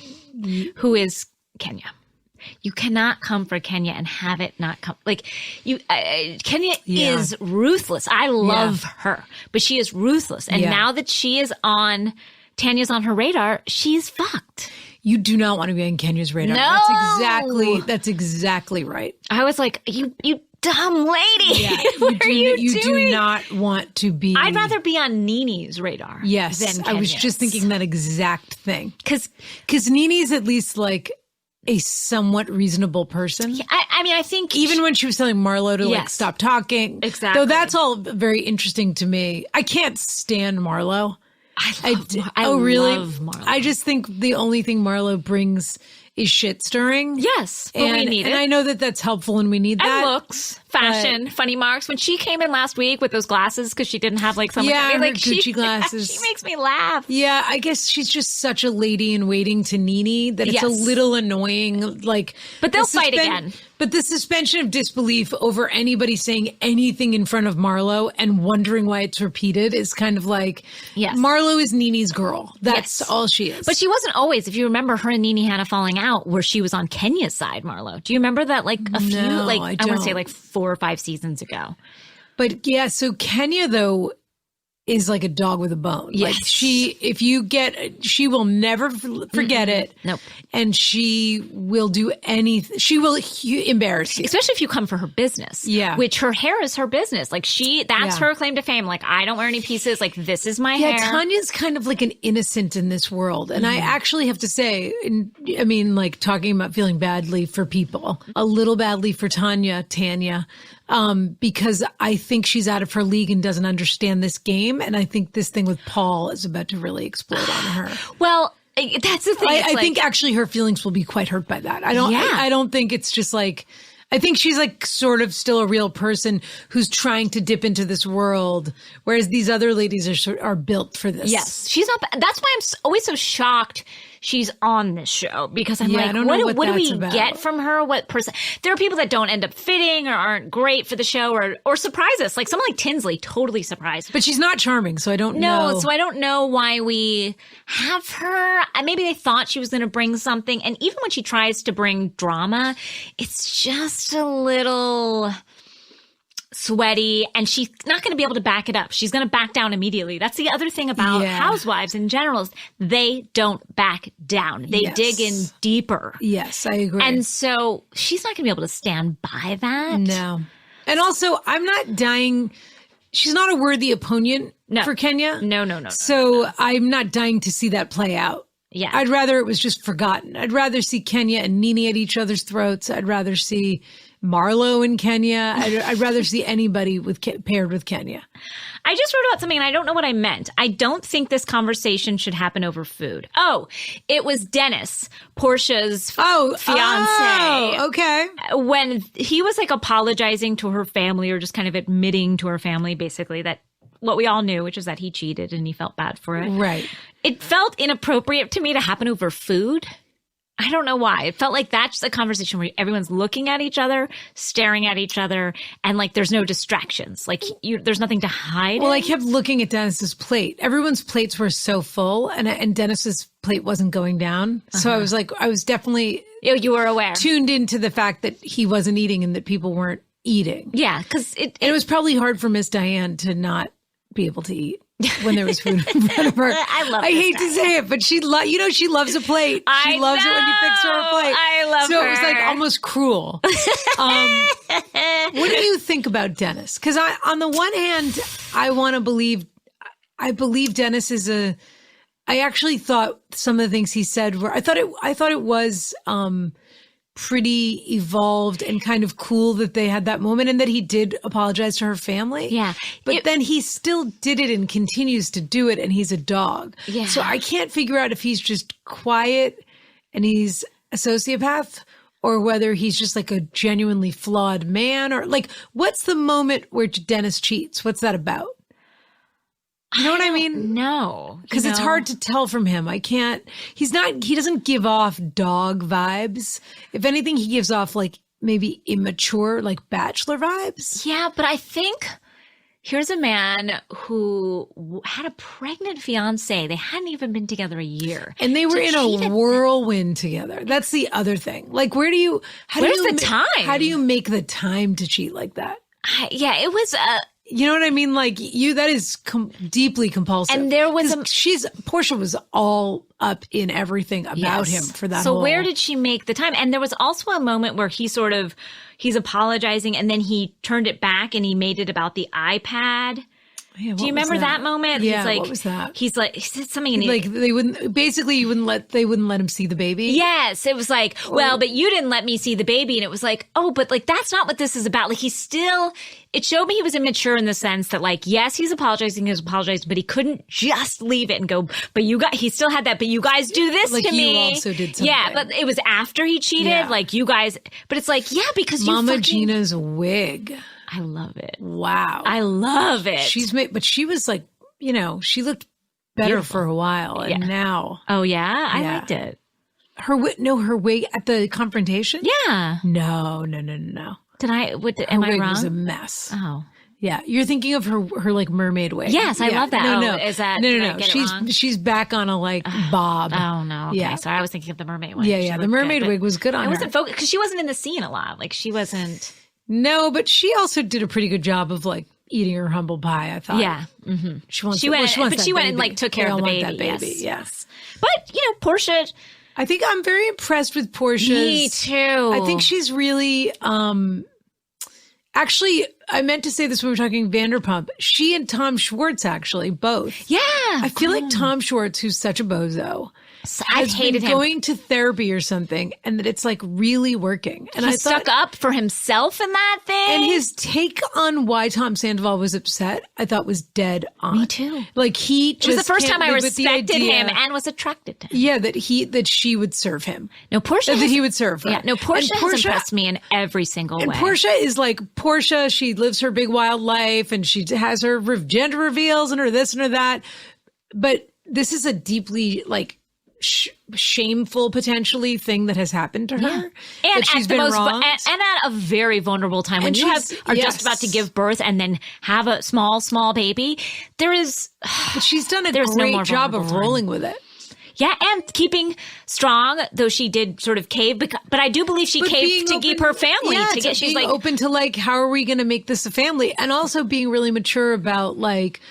who is Kenya. You cannot come for Kenya and have it not come. Like Kenya is ruthless. I love her, but she is ruthless. And now that Tanya's on her radar, she's fucked. You do not want to be on Kenya's radar. No. That's exactly right. I was like, you dumb lady. Yeah, what are you doing? You do not want to be. I'd rather be on Nini's radar. Yes. Than Kenya's. I was just thinking that exact thing. Because Nini's at least like a somewhat reasonable person. Yeah, I mean, I think even when she was telling Marlo to like stop talking. Exactly. Though that's all very interesting to me. I can't stand Marlo. I love Marlo. I just think the only thing Marlo brings is shit stirring. Yes, but we need it. And I know that that's helpful and we need that. And looks, fashion, funny marks. When she came in last week with those glasses because she didn't have like some like Gucci glasses. She makes me laugh. Yeah, I guess she's just such a lady in waiting to Nini that it's a little annoying. Like, but they'll fight again. But the suspension of disbelief over anybody saying anything in front of Marlo and wondering why it's repeated is kind of like, Marlo is Nini's girl. That's all she is. But she wasn't always. If you remember, her and Nini had a falling out where she was on Kenya's side, Marlo. Do you remember that? Like a few, like I want to say like 4 or 5 seasons ago. But yeah, so Kenya though is like a dog with a bone. Yes. Like she will never forget it. Nope. And she will do anything. She will embarrass you. Especially if you come for her business. Yeah. Which her hair is her business. Like that's her claim to fame. Like, I don't wear any pieces. Like, this is my hair. Yeah, Tanya's kind of like an innocent in this world. And I actually have to say, I mean, like talking about feeling badly for people, a little badly for Tanya, because I think she's out of her league and doesn't understand this game. And I think this thing with Paul is about to really explode on her. Well, that's the thing. I think actually her feelings will be quite hurt by that. I don't think it's just like, I think she's like sort of still a real person who's trying to dip into this world, whereas these other ladies are built for this. Yes, she's not. That's why I'm always so shocked she's on this show, because I'm like, what do we get from her? What person? There are people that don't end up fitting or aren't great for the show or surprise us. Like someone like Tinsley totally surprised. But she's not charming, so I don't know. No, so I don't know why we have her. Maybe they thought she was going to bring something. And even when she tries to bring drama, it's just a little sweaty, and she's not going to be able to back it up. She's going to back down immediately. That's the other thing about housewives in general, is they don't back down. They dig in deeper. Yes, I agree. And so she's not going to be able to stand by that. No. And also, I'm not dying. She's not a worthy opponent for Kenya. No. So I'm not dying to see that play out. Yeah. I'd rather it was just forgotten. I'd rather see Kenya and Nene at each other's throats. I'd rather see Marlo and Kenya. I'd rather see anybody paired with Kenya. I just wrote about something and I don't know what I meant. I don't think this conversation should happen over food. Oh, it was Dennis, Portia's fiance. Oh, okay. When he was like apologizing to her family or just kind of admitting to her family basically that what we all knew, which is that he cheated and he felt bad for it. Right. It felt inappropriate to me to happen over food. I don't know why. It felt like that's a conversation where everyone's looking at each other, staring at each other, and like there's no distractions. Like there's nothing to hide. Well, I kept looking at Dennis's plate. Everyone's plates were so full, and Dennis's plate wasn't going down. So I was like, I was definitely you were aware, tuned into the fact that he wasn't eating and that people weren't eating. Yeah, because it was probably hard for Miss Diane to not be able to eat when there was food in front of her. I hate to say it, but she loves a plate. She loves it when you fix her a plate. I love her. So it was like almost cruel. What do you think about Dennis? Because on the one hand, I believe Dennis is I actually thought some of the things he said were, I thought it was pretty evolved and kind of cool that they had that moment and that he did apologize to her family. Yeah. But then he still did it and continues to do it, and he's a dog. Yeah. So I can't figure out if he's just quiet and he's a sociopath or whether he's just like a genuinely flawed man, or like, what's the moment where Dennis cheats? What's that about? You know what I mean? No. Because it's hard to tell from him. He doesn't give off dog vibes. If anything, he gives off like maybe immature, like bachelor vibes. Yeah, but I think here's a man who had a pregnant fiance. They hadn't even been together a year. And they were in a whirlwind together. That's the other thing. Like, where's the time? How do you make the time to cheat like that? It was you know what I mean? Like that is deeply compulsive. And there was Portia was all up in everything about him for that. So where did she make the time? And there was also a moment where he's apologizing and then he turned it back and he made it about the iPad. Yeah, do you remember that moment? Yeah, what was that? He said something and they wouldn't let him see the baby. Yes. It was like, well, but you didn't let me see the baby. And it was like, oh, but like, that's not what this is about. Like it showed me he was immature in the sense that like, yes, he's apologizing, but he couldn't just leave it and go, he still had that, but you guys do this like to me. You also did something. Yeah, but it was after he cheated. Like you guys, but it's like, yeah, because Mama Gina's wig. I love it. Wow. I love it. But she was like, she looked better beautiful for a while. And now. Oh, yeah? I liked it. Her wig at the confrontation? Yeah. No. Am I wrong? Her wig was a mess. Oh. Yeah. You're thinking of her like mermaid wig. Yes, I love that. No. Is that, no. She's back on a like bob. Oh, no. Okay. Yeah. Sorry. I was thinking of the mermaid one. Yeah. The mermaid wig was good on her. I wasn't focused because she wasn't in the scene a lot. Like she wasn't. No, but she also did a pretty good job of like eating her humble pie, I thought. Yeah. Mm-hmm. She went and like took care of the baby. That baby. Yes. But, Portia. I think I'm very impressed with Portia. Me too. I think she's really, actually, I meant to say this when we were talking Vanderpump. She and Tom Schwartz actually both. Yeah. I feel like Tom Schwartz, who's such a bozo, I've hated him going to therapy or something, and that it's like really working. And he stuck up for himself in that thing. And his take on why Tom Sandoval was upset, I thought was dead on. Me too. Like it was the first time I respected him and was attracted to him. Yeah, that she would serve him. No, Portia. That he would serve her. Yeah, no, Portia has impressed me in every single way. And Portia is like Portia. She lives her big wild life, and she has her gender reveals and her this and her that. But this is a deeply like shameful potentially thing that has happened to her. And that she's at been the most wronged. And at a very vulnerable time when you are just about to give birth and then have a small baby. But she's done a great job of rolling with it. Yeah, and keeping strong, though she did sort of cave. But I do believe she caved to keep her family. Yeah, she's like open to like, how are we going to make this a family? And also being really mature about like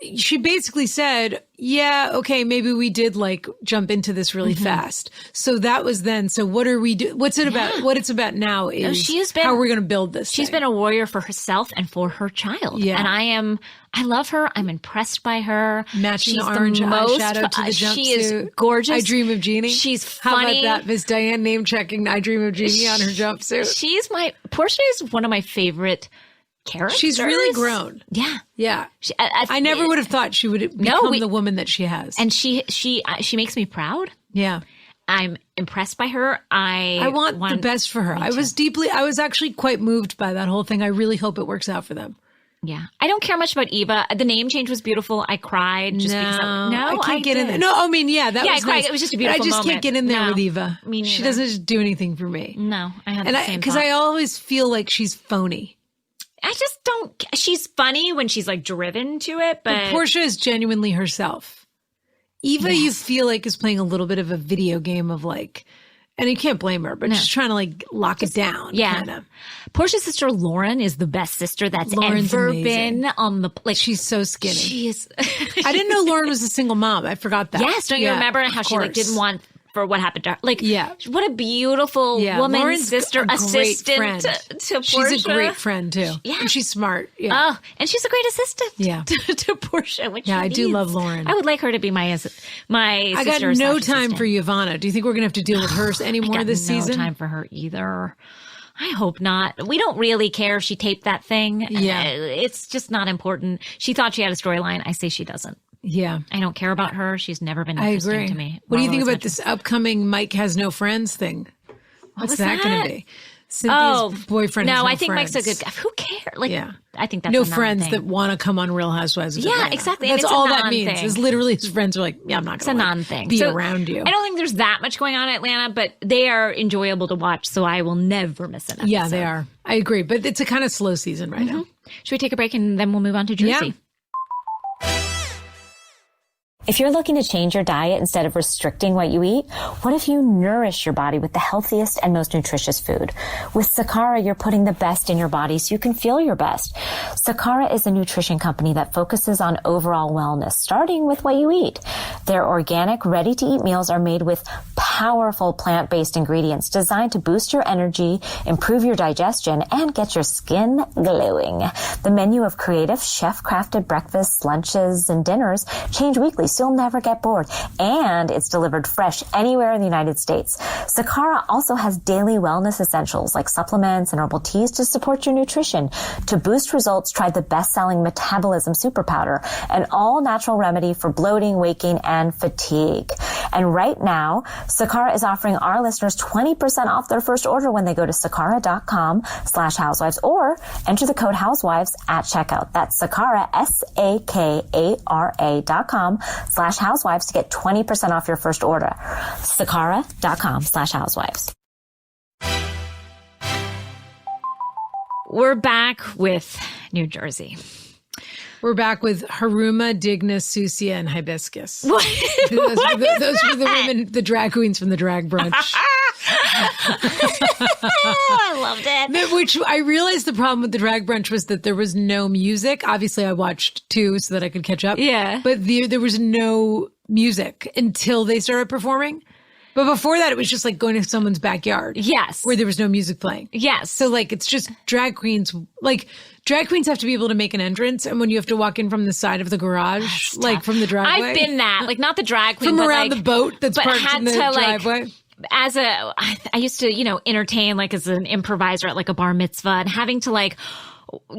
she basically said, yeah, okay, maybe we did like jump into this really fast. So that was then. So what are we do? What's it about? What it's about now is how we're going to build this. She's been a warrior for herself and for her child. Yeah. And I love her. I'm impressed by her. Matching the orange eyeshadow to the jumpsuit. She is gorgeous. I Dream of Jeannie. She's funny. How about that? Miss Diane name checking I Dream of Jeannie on her jumpsuit. Portia is one of my favorite characters. She's really grown. Yeah. Yeah. I never would have thought she would become the woman that she has. And she makes me proud. Yeah. I'm impressed by her. I want the best for her. I was actually quite moved by that whole thing. I really hope it works out for them. Yeah. I don't care much about Eva. The name change was beautiful. I cried just because I can't get in there. No, I mean, that was I cried. Nice. It was just a beautiful moment. I just can't get in there with Eva. Me neither. She doesn't do anything for me. No, I had the same because I always feel like she's phony. I just don't. She's funny when she's like driven to it, but Portia is genuinely herself. Eva, you feel like is playing a little bit of a video game of like, and you can't blame her, but she's trying to like lock it down. Yeah. Kinda. Portia's sister Lauren is the best sister that's ever been on the. Like she's so skinny. She is. I didn't know Lauren was a single mom. I forgot that. Yes, don't you remember how she like didn't want for what happened to her? Like, what a beautiful woman, Lauren's sister, assistant to Portia. She's a great friend too. Yeah, and she's smart. Yeah. Oh, and she's a great assistant. Yeah. to Portia. Which I do love Lauren. I would like her to be my sister. I got no time for Yvonne. Do you think we're gonna have to deal with her anymore this season? No time for her either. I hope not. We don't really care if she taped that thing. Yeah. It's just not important. She thought she had a storyline. I say she doesn't. Yeah. I don't care about her. She's never been interesting to me. What do you think about this upcoming Mike has no friends thing? What's that going to be? Cynthia's boyfriend has no I think friends. Mike's a good guy. Who cares? Like, I think that's no a friends thing. that want to come on Real Housewives of Atlanta. Exactly. That's all that means. Is literally his friends are like, I'm not going to be around you. I don't think there's that much going on in Atlanta, but they are enjoyable to watch, so I will never miss an episode. Yeah, they are. I agree, but it's a kind of slow season right now. Should we take a break and then we'll move on to Jersey? Yeah. If you're looking to change your diet instead of restricting what you eat, what if you nourish your body with the healthiest and most nutritious food? With Sakara, you're putting the best in your body so you can feel your best. Sakara is a nutrition company that focuses on overall wellness, starting with what you eat. Their organic, ready-to-eat meals are made with powerful plant-based ingredients designed to boost your energy, improve your digestion, and get your skin glowing. The menu of creative, chef-crafted breakfasts, lunches, and dinners change weekly, so you'll never get bored. And it's delivered fresh anywhere in the United States. Sakara also has daily wellness essentials like supplements and herbal teas to support your nutrition. To boost results, try the best-selling Metabolism Super Powder, an all-natural remedy for bloating, weight gain, and fatigue. And right now, Sakara is offering our listeners 20% off their first order when they go to sakara.com/housewives or enter the code housewives at checkout. That's Sakara, SAKARA.com/housewives to get 20% off your first order. Sakara.com/housewives. We're back with New Jersey. We're back with Haruma, Digna, Susia, and Hibiscus. What? Those were the women, the drag queens from the drag brunch. I loved it. Which I realized the problem with the drag brunch was that there was no music. Obviously, I watched 2 so that I could catch up. Yeah. But there was no music until they started performing. But before that, it was just like going to someone's backyard. Yes. Where there was no music playing. Yes. So like, it's just drag queens. Like, drag queens have to be able to make an entrance. And when you have to walk in from the side of the garage, like from the driveway. I've been that. Like, not the drag queen. From but around like, the boat that's parked in the driveway. As I used to, entertain like as an improviser at like a bar mitzvah and having to like,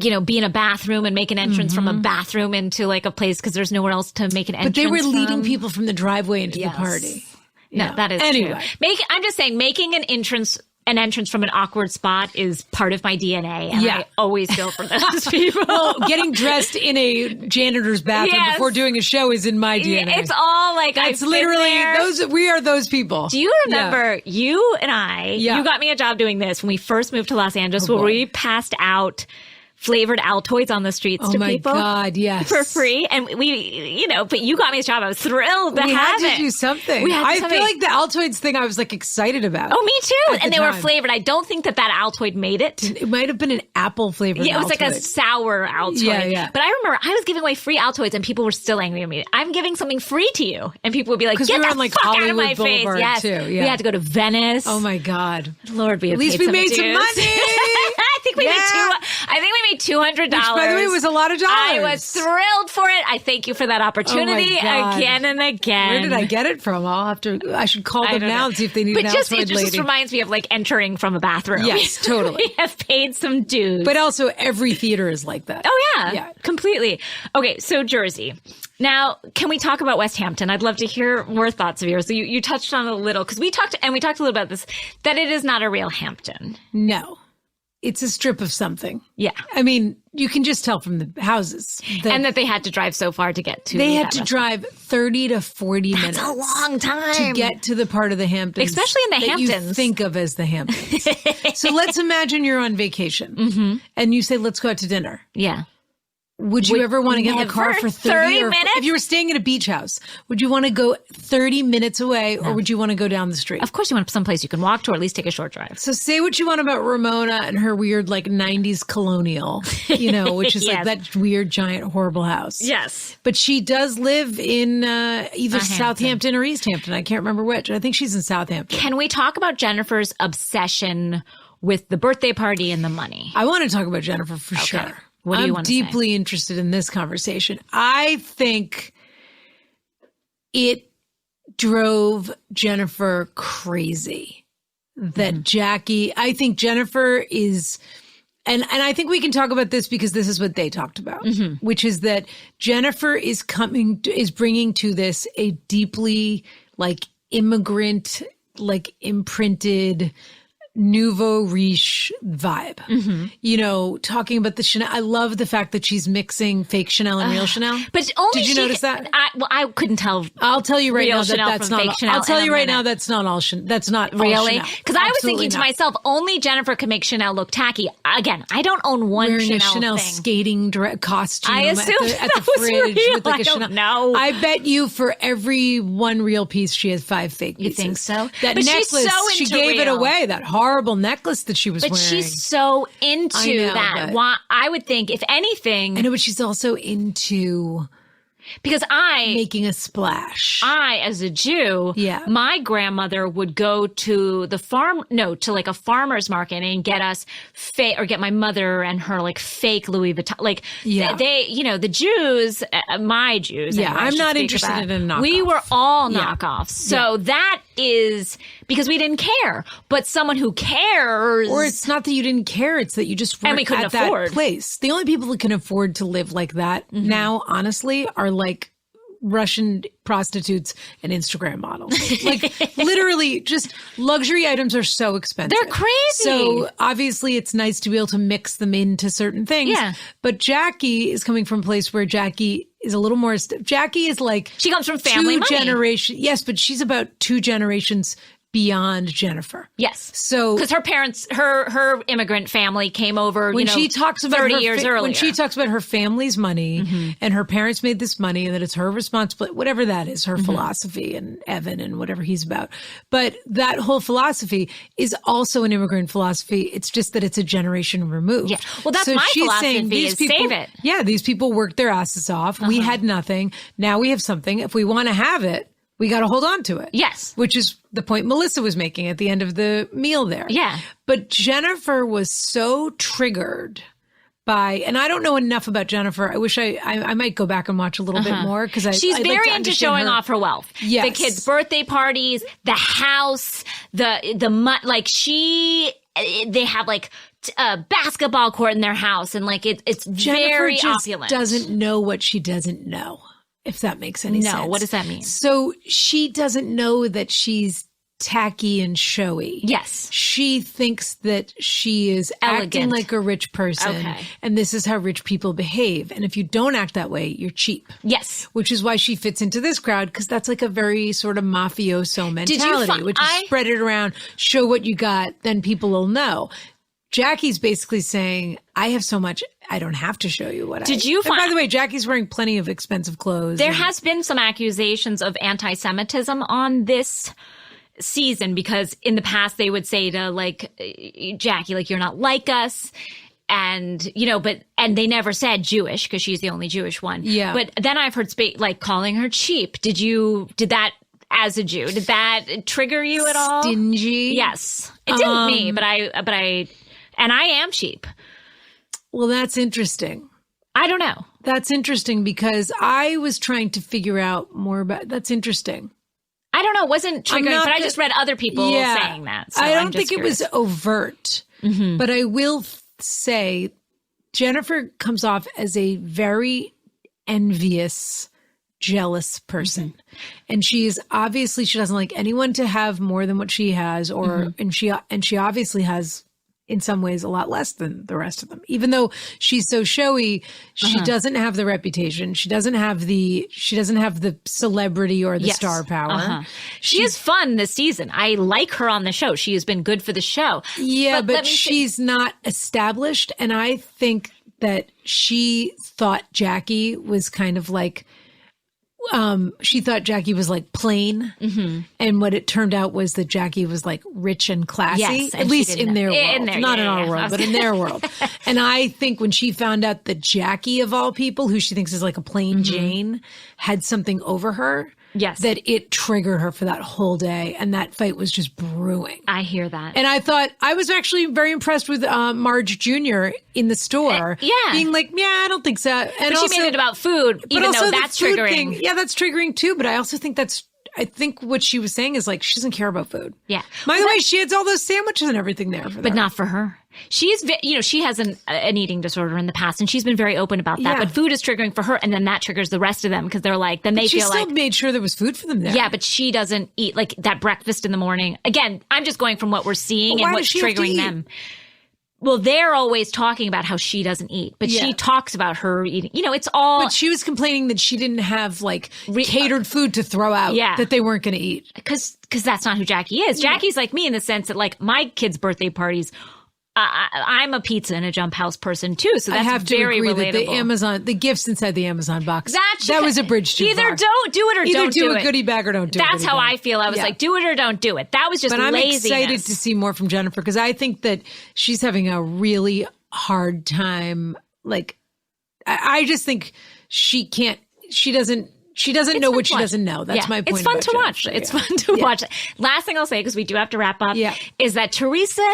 be in a bathroom and make an entrance from a bathroom into like a place because there's nowhere else to make an entrance. But they were leading people from the driveway into the party. No, that is true. I'm just saying, making an entrance from an awkward spot is part of my DNA, and I always go for those people. Well, getting dressed in a janitor's bathroom before doing a show is in my DNA. It's all like it's literally we are those people. Do you remember you and I? You got me a job doing this when we first moved to Los Angeles, where we passed out flavored Altoids on the streets to people. Oh my God, yes. For free. And we, but you got me this job. I was thrilled to have it. We had to do something. I feel like the Altoids thing I was like excited about. Oh, me too. And they were flavored. I don't think that Altoid made it. It might have been an apple flavored Yeah, it was like a sour Altoid. Yeah. But I remember I was giving away free Altoids and people were still angry at me. I'm giving something free to you. And people would be like, get the fuck out of my face. Yes. Too, yeah. We had to go to Venice. Oh my God. Lord, we have At least we made some money. I think we made $200. Which, by the way, was a lot of dollars. I was thrilled for it. I thank you for that opportunity again and again. Where did I get it from? I should call them now and see if they need an Altoid lady. It just reminds me of like entering from a bathroom. Yes, totally. We have paid some dues. But also every theater is like that. Oh yeah, completely. Okay, so Jersey. Now, can we talk about West Hampton? I'd love to hear more thoughts of yours. So you touched on it a little because we talked a little about this, that it is not a real Hampton. No. It's a strip of something. Yeah. I mean, you can just tell from the houses. And that they had to drive so far to get to. They had to drive 30 to 40 minutes. That's a long time. To get to the part of the Hamptons. Especially in the Hamptons. You think of as the Hamptons. So let's imagine you're on vacation and you say, let's go out to dinner. Yeah. Would you ever want to get in the car for 30 minutes? If you were staying at a beach house, would you want to go 30 minutes away or would you want to go down the street? Of course you want someplace you can walk to or at least take a short drive. So say what you want about Ramona and her weird like 90s colonial, which is Yes. like that weird giant horrible house. Yes. But she does live in either Southampton or East Hampton. I can't remember which. I think she's in Southampton. Can we talk about Jennifer's obsession with the birthday party and the money? I want to talk about Jennifer for sure. What do you want to say? I'm deeply interested in this conversation. I think it drove Jennifer crazy that I think Jennifer is, and I think we can talk about this because this is what they talked about, which is that Jennifer is bringing to this a deeply like immigrant, like imprinted nouveau riche vibe, talking about the Chanel. I love the fact that she's mixing fake Chanel and real Chanel. But only did you notice that? I couldn't tell. I'll tell you right now Chanel that's from not. fake Chanel I'll tell you right now that's not all. That's not really because I was thinking to myself, only Jennifer could make Chanel look tacky. Again, I don't own one wearing Chanel a Chanel thing. skating costume. I assume at the fridge real. with like a Chanel. Chanel. No, I bet you for every one real piece, she has 5 fake pieces. You think so? That but necklace, she's so she into gave it real. away. That horrible necklace that she was wearing. She's so into that. Why, I would think, if anything, I know, but she's also into because making a splash. As a Jew, my grandmother would go to like a farmer's market and get us get my mother and her like fake Louis Vuitton. Like they, the Jews, my Jews. Yeah, I'm not interested in a knockoff. We were all knockoffs. So that is because we didn't care. But someone who cares, or it's not that you didn't care; it's that you just weren't we couldn't at afford. that place. The only people who can afford to live like that now, honestly, are like Russian prostitutes and Instagram models. Like literally just luxury items are so expensive. They're crazy. So obviously it's nice to be able to mix them into certain things. Yeah. But Jackie is coming from a place where Jackie is a little more, Jackie is like, she comes from family money. Generation. Yes, but she's about 2 generations beyond Jennifer. Yes. So because her parents, her immigrant family came over, when she talks about 30 years earlier. When she talks about her family's money and her parents made this money and that it's her responsibility, whatever that is, her philosophy and Evan and whatever he's about. But that whole philosophy is also an immigrant philosophy. It's just that it's a generation removed. Yeah. Well, that's my philosophy saying, these people, save it. Yeah. These people worked their asses off. We had nothing. Now we have something. If we want to have it, we got to hold on to it. Yes. Which is the point Melissa was making at the end of the meal there. Yeah. But Jennifer was so triggered by, and I don't know enough about Jennifer. I wish I might go back and watch a little bit more because she's I'd very like to into showing off her wealth. Yes. The kids' birthday parties, the house, they have like a basketball court in their house and like it's Jennifer very just opulent. Doesn't know what she doesn't know. If that makes any sense. No, what does that mean? So she doesn't know that she's tacky and showy. Yes. She thinks that she is elegant, acting like a rich person. Okay. And this is how rich people behave. And if you don't act that way, you're cheap. Yes. Which is why she fits into this crowd, because that's like a very sort of mafioso mentality, which is spread it around, show what you got, then people will know. Jackie's basically saying, I have so much I don't have to show you what Did you find... And by the way, Jackie's wearing plenty of expensive clothes. There has been some accusations of anti-Semitism on this season because in the past they would say to like Jackie, like, you're not like us. And, you know, and they never said Jewish because she's the only Jewish one. Yeah. But then I've heard like calling her cheap. Did that as a Jew, did that trigger you at all? Stingy? Yes. It didn't me, but I am cheap. Well, that's interesting. I don't know. That's interesting because I was trying to figure out more about, that's interesting. I don't know. It wasn't triggering, but I just read other people saying that. So I don't think curious. It was overt, but I will say Jennifer comes off as a very envious, jealous person. And she doesn't like anyone to have more than what she has, and she obviously has in some ways a lot less than the rest of them. Even though she's so showy, she doesn't have the reputation. She doesn't have the celebrity or the star power. She is fun this season. I like her on the show. She has been good for the show. Yeah, but she's not established. And I think that she thought Jackie was kind of like, she thought Jackie was like plain. And what it turned out was that Jackie was like rich and classy, yes, at least in their world, not in our world, but in their world. And I think when she found out that Jackie of all people, who she thinks is like a plain Jane, had something over her, that it triggered her for that whole day. And that fight was just brewing. I hear that. And I thought, I was actually very impressed with Marge Jr. in the store. Being like, yeah, I don't think so. And but she made it about food, even though that's triggering. Yeah, that's triggering too. But I also think I think what she was saying is like, she doesn't care about food. Yeah. By the way, she had all those sandwiches and everything there for But not for her. She's, she has an eating disorder in the past, and she's been very open about that. But food is triggering for her, and then that triggers the rest of them because they're like, then they feel like. She still made sure there was food for them there. Yeah, but she doesn't eat like that breakfast in the morning. Again, I'm just going from what we're seeing and what's triggering them. Well, they're always talking about how she doesn't eat, but she talks about her eating. It's all. But she was complaining that she didn't have like catered food to throw out that they weren't going to eat. Because that's not who Jackie is. Jackie's like me in the sense that like my kids' birthday parties, I'm a pizza and a jump house person too, so that's very relatable. That the gifts inside the Amazon box, that was a bridge too far. Either don't do it or don't do it. Either do a goodie bag or don't do it. That's how I feel. I was like, do it or don't do it. That was just laziness. But I'm excited to see more from Jennifer because I think that she's having a really hard time. Like, I just think she doesn't know what she doesn't know. That's my point. It's fun to watch. It's fun to watch. Last thing I'll say, because we do have to wrap up, is that Teresa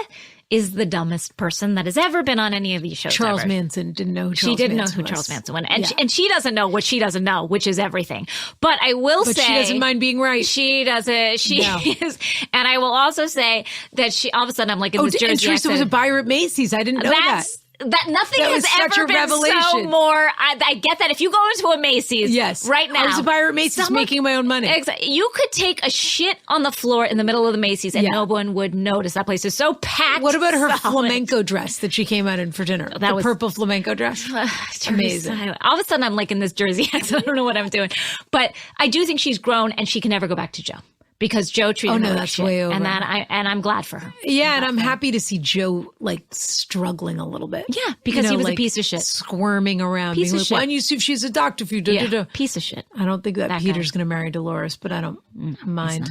is the dumbest person that has ever been on any of these shows. Charles Manson didn't know who She didn't know who Charles Manson was. And she doesn't know what she doesn't know, which is everything. But I will say. She doesn't mind being right. She doesn't. She is. And I will also say that all of a sudden I'm like in this Jersey and Teresa accent. was a buyer at Macy's. I didn't know that. Nothing has ever been so more. I get that if you go into a Macy's right now. I was a buyer at Macy's making my own money. Exactly. You could take a shit on the floor in the middle of the Macy's and no one would notice. That place is so packed. What about her flamenco dress that she came out in for dinner? That was purple flamenco dress. Amazing. All of a sudden I'm like in this Jersey accent. I don't know what I'm doing. But I do think she's grown and she can never go back to Joe. Because Joe treated her like shit. Way over. And I'm glad for her. Yeah, and I'm happy to see Joe like struggling a little bit. Yeah, because he was a piece of shit. Squirming around. Piece of shit. Why don't you see if she's a doctor for you? Piece of shit. I don't think that Peter's going to marry Dolores, but I don't mind.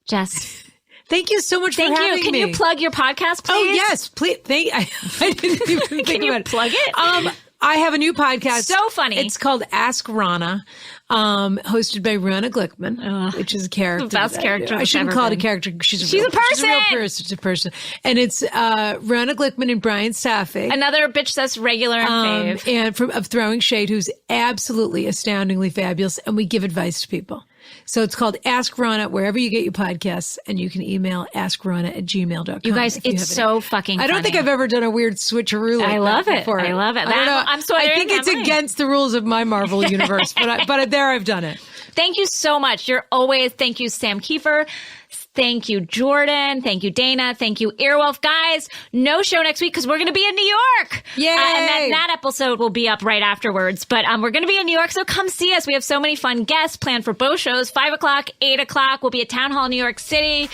Jess. Thank you so much for having me. Can you plug your podcast, please? Oh, yes, please. I didn't even think Can you about plug it? I have a new podcast. So funny. It's called Ask Rana, hosted by Rana Glickman, which is a character. The best character. I shouldn't call it a character. She's a person. She's a real person. She's a person. And it's Rana Glickman and Brian Staffy. Another bitch that's regular and fave. And of Throwing Shade, who's absolutely astoundingly fabulous. And we give advice to people. So it's called Ask Rana, wherever you get your podcasts, and you can email askrana@gmail.com. You guys, it's so fucking funny. I don't think I've ever done a weird switcheroo like I love that it. before. I love it. I think it's against the rules of my Marvel universe, but there I've done it. Thank you so much. Thank you, Sam Kiefer. Thank you, Jordan. Thank you, Dana. Thank you, Earwolf. Guys, no show next week because we're going to be in New York. Yay! And that episode will be up right afterwards. But we're going to be in New York, so come see us. We have so many fun guests planned for both shows. 5 o'clock, 8 o'clock. We'll be at Town Hall, New York City.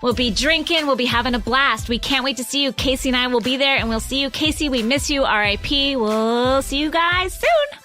We'll be drinking. We'll be having a blast. We can't wait to see you. Casey and I will be there, and we'll see you. Casey, we miss you. R.I.P. We'll see you guys soon.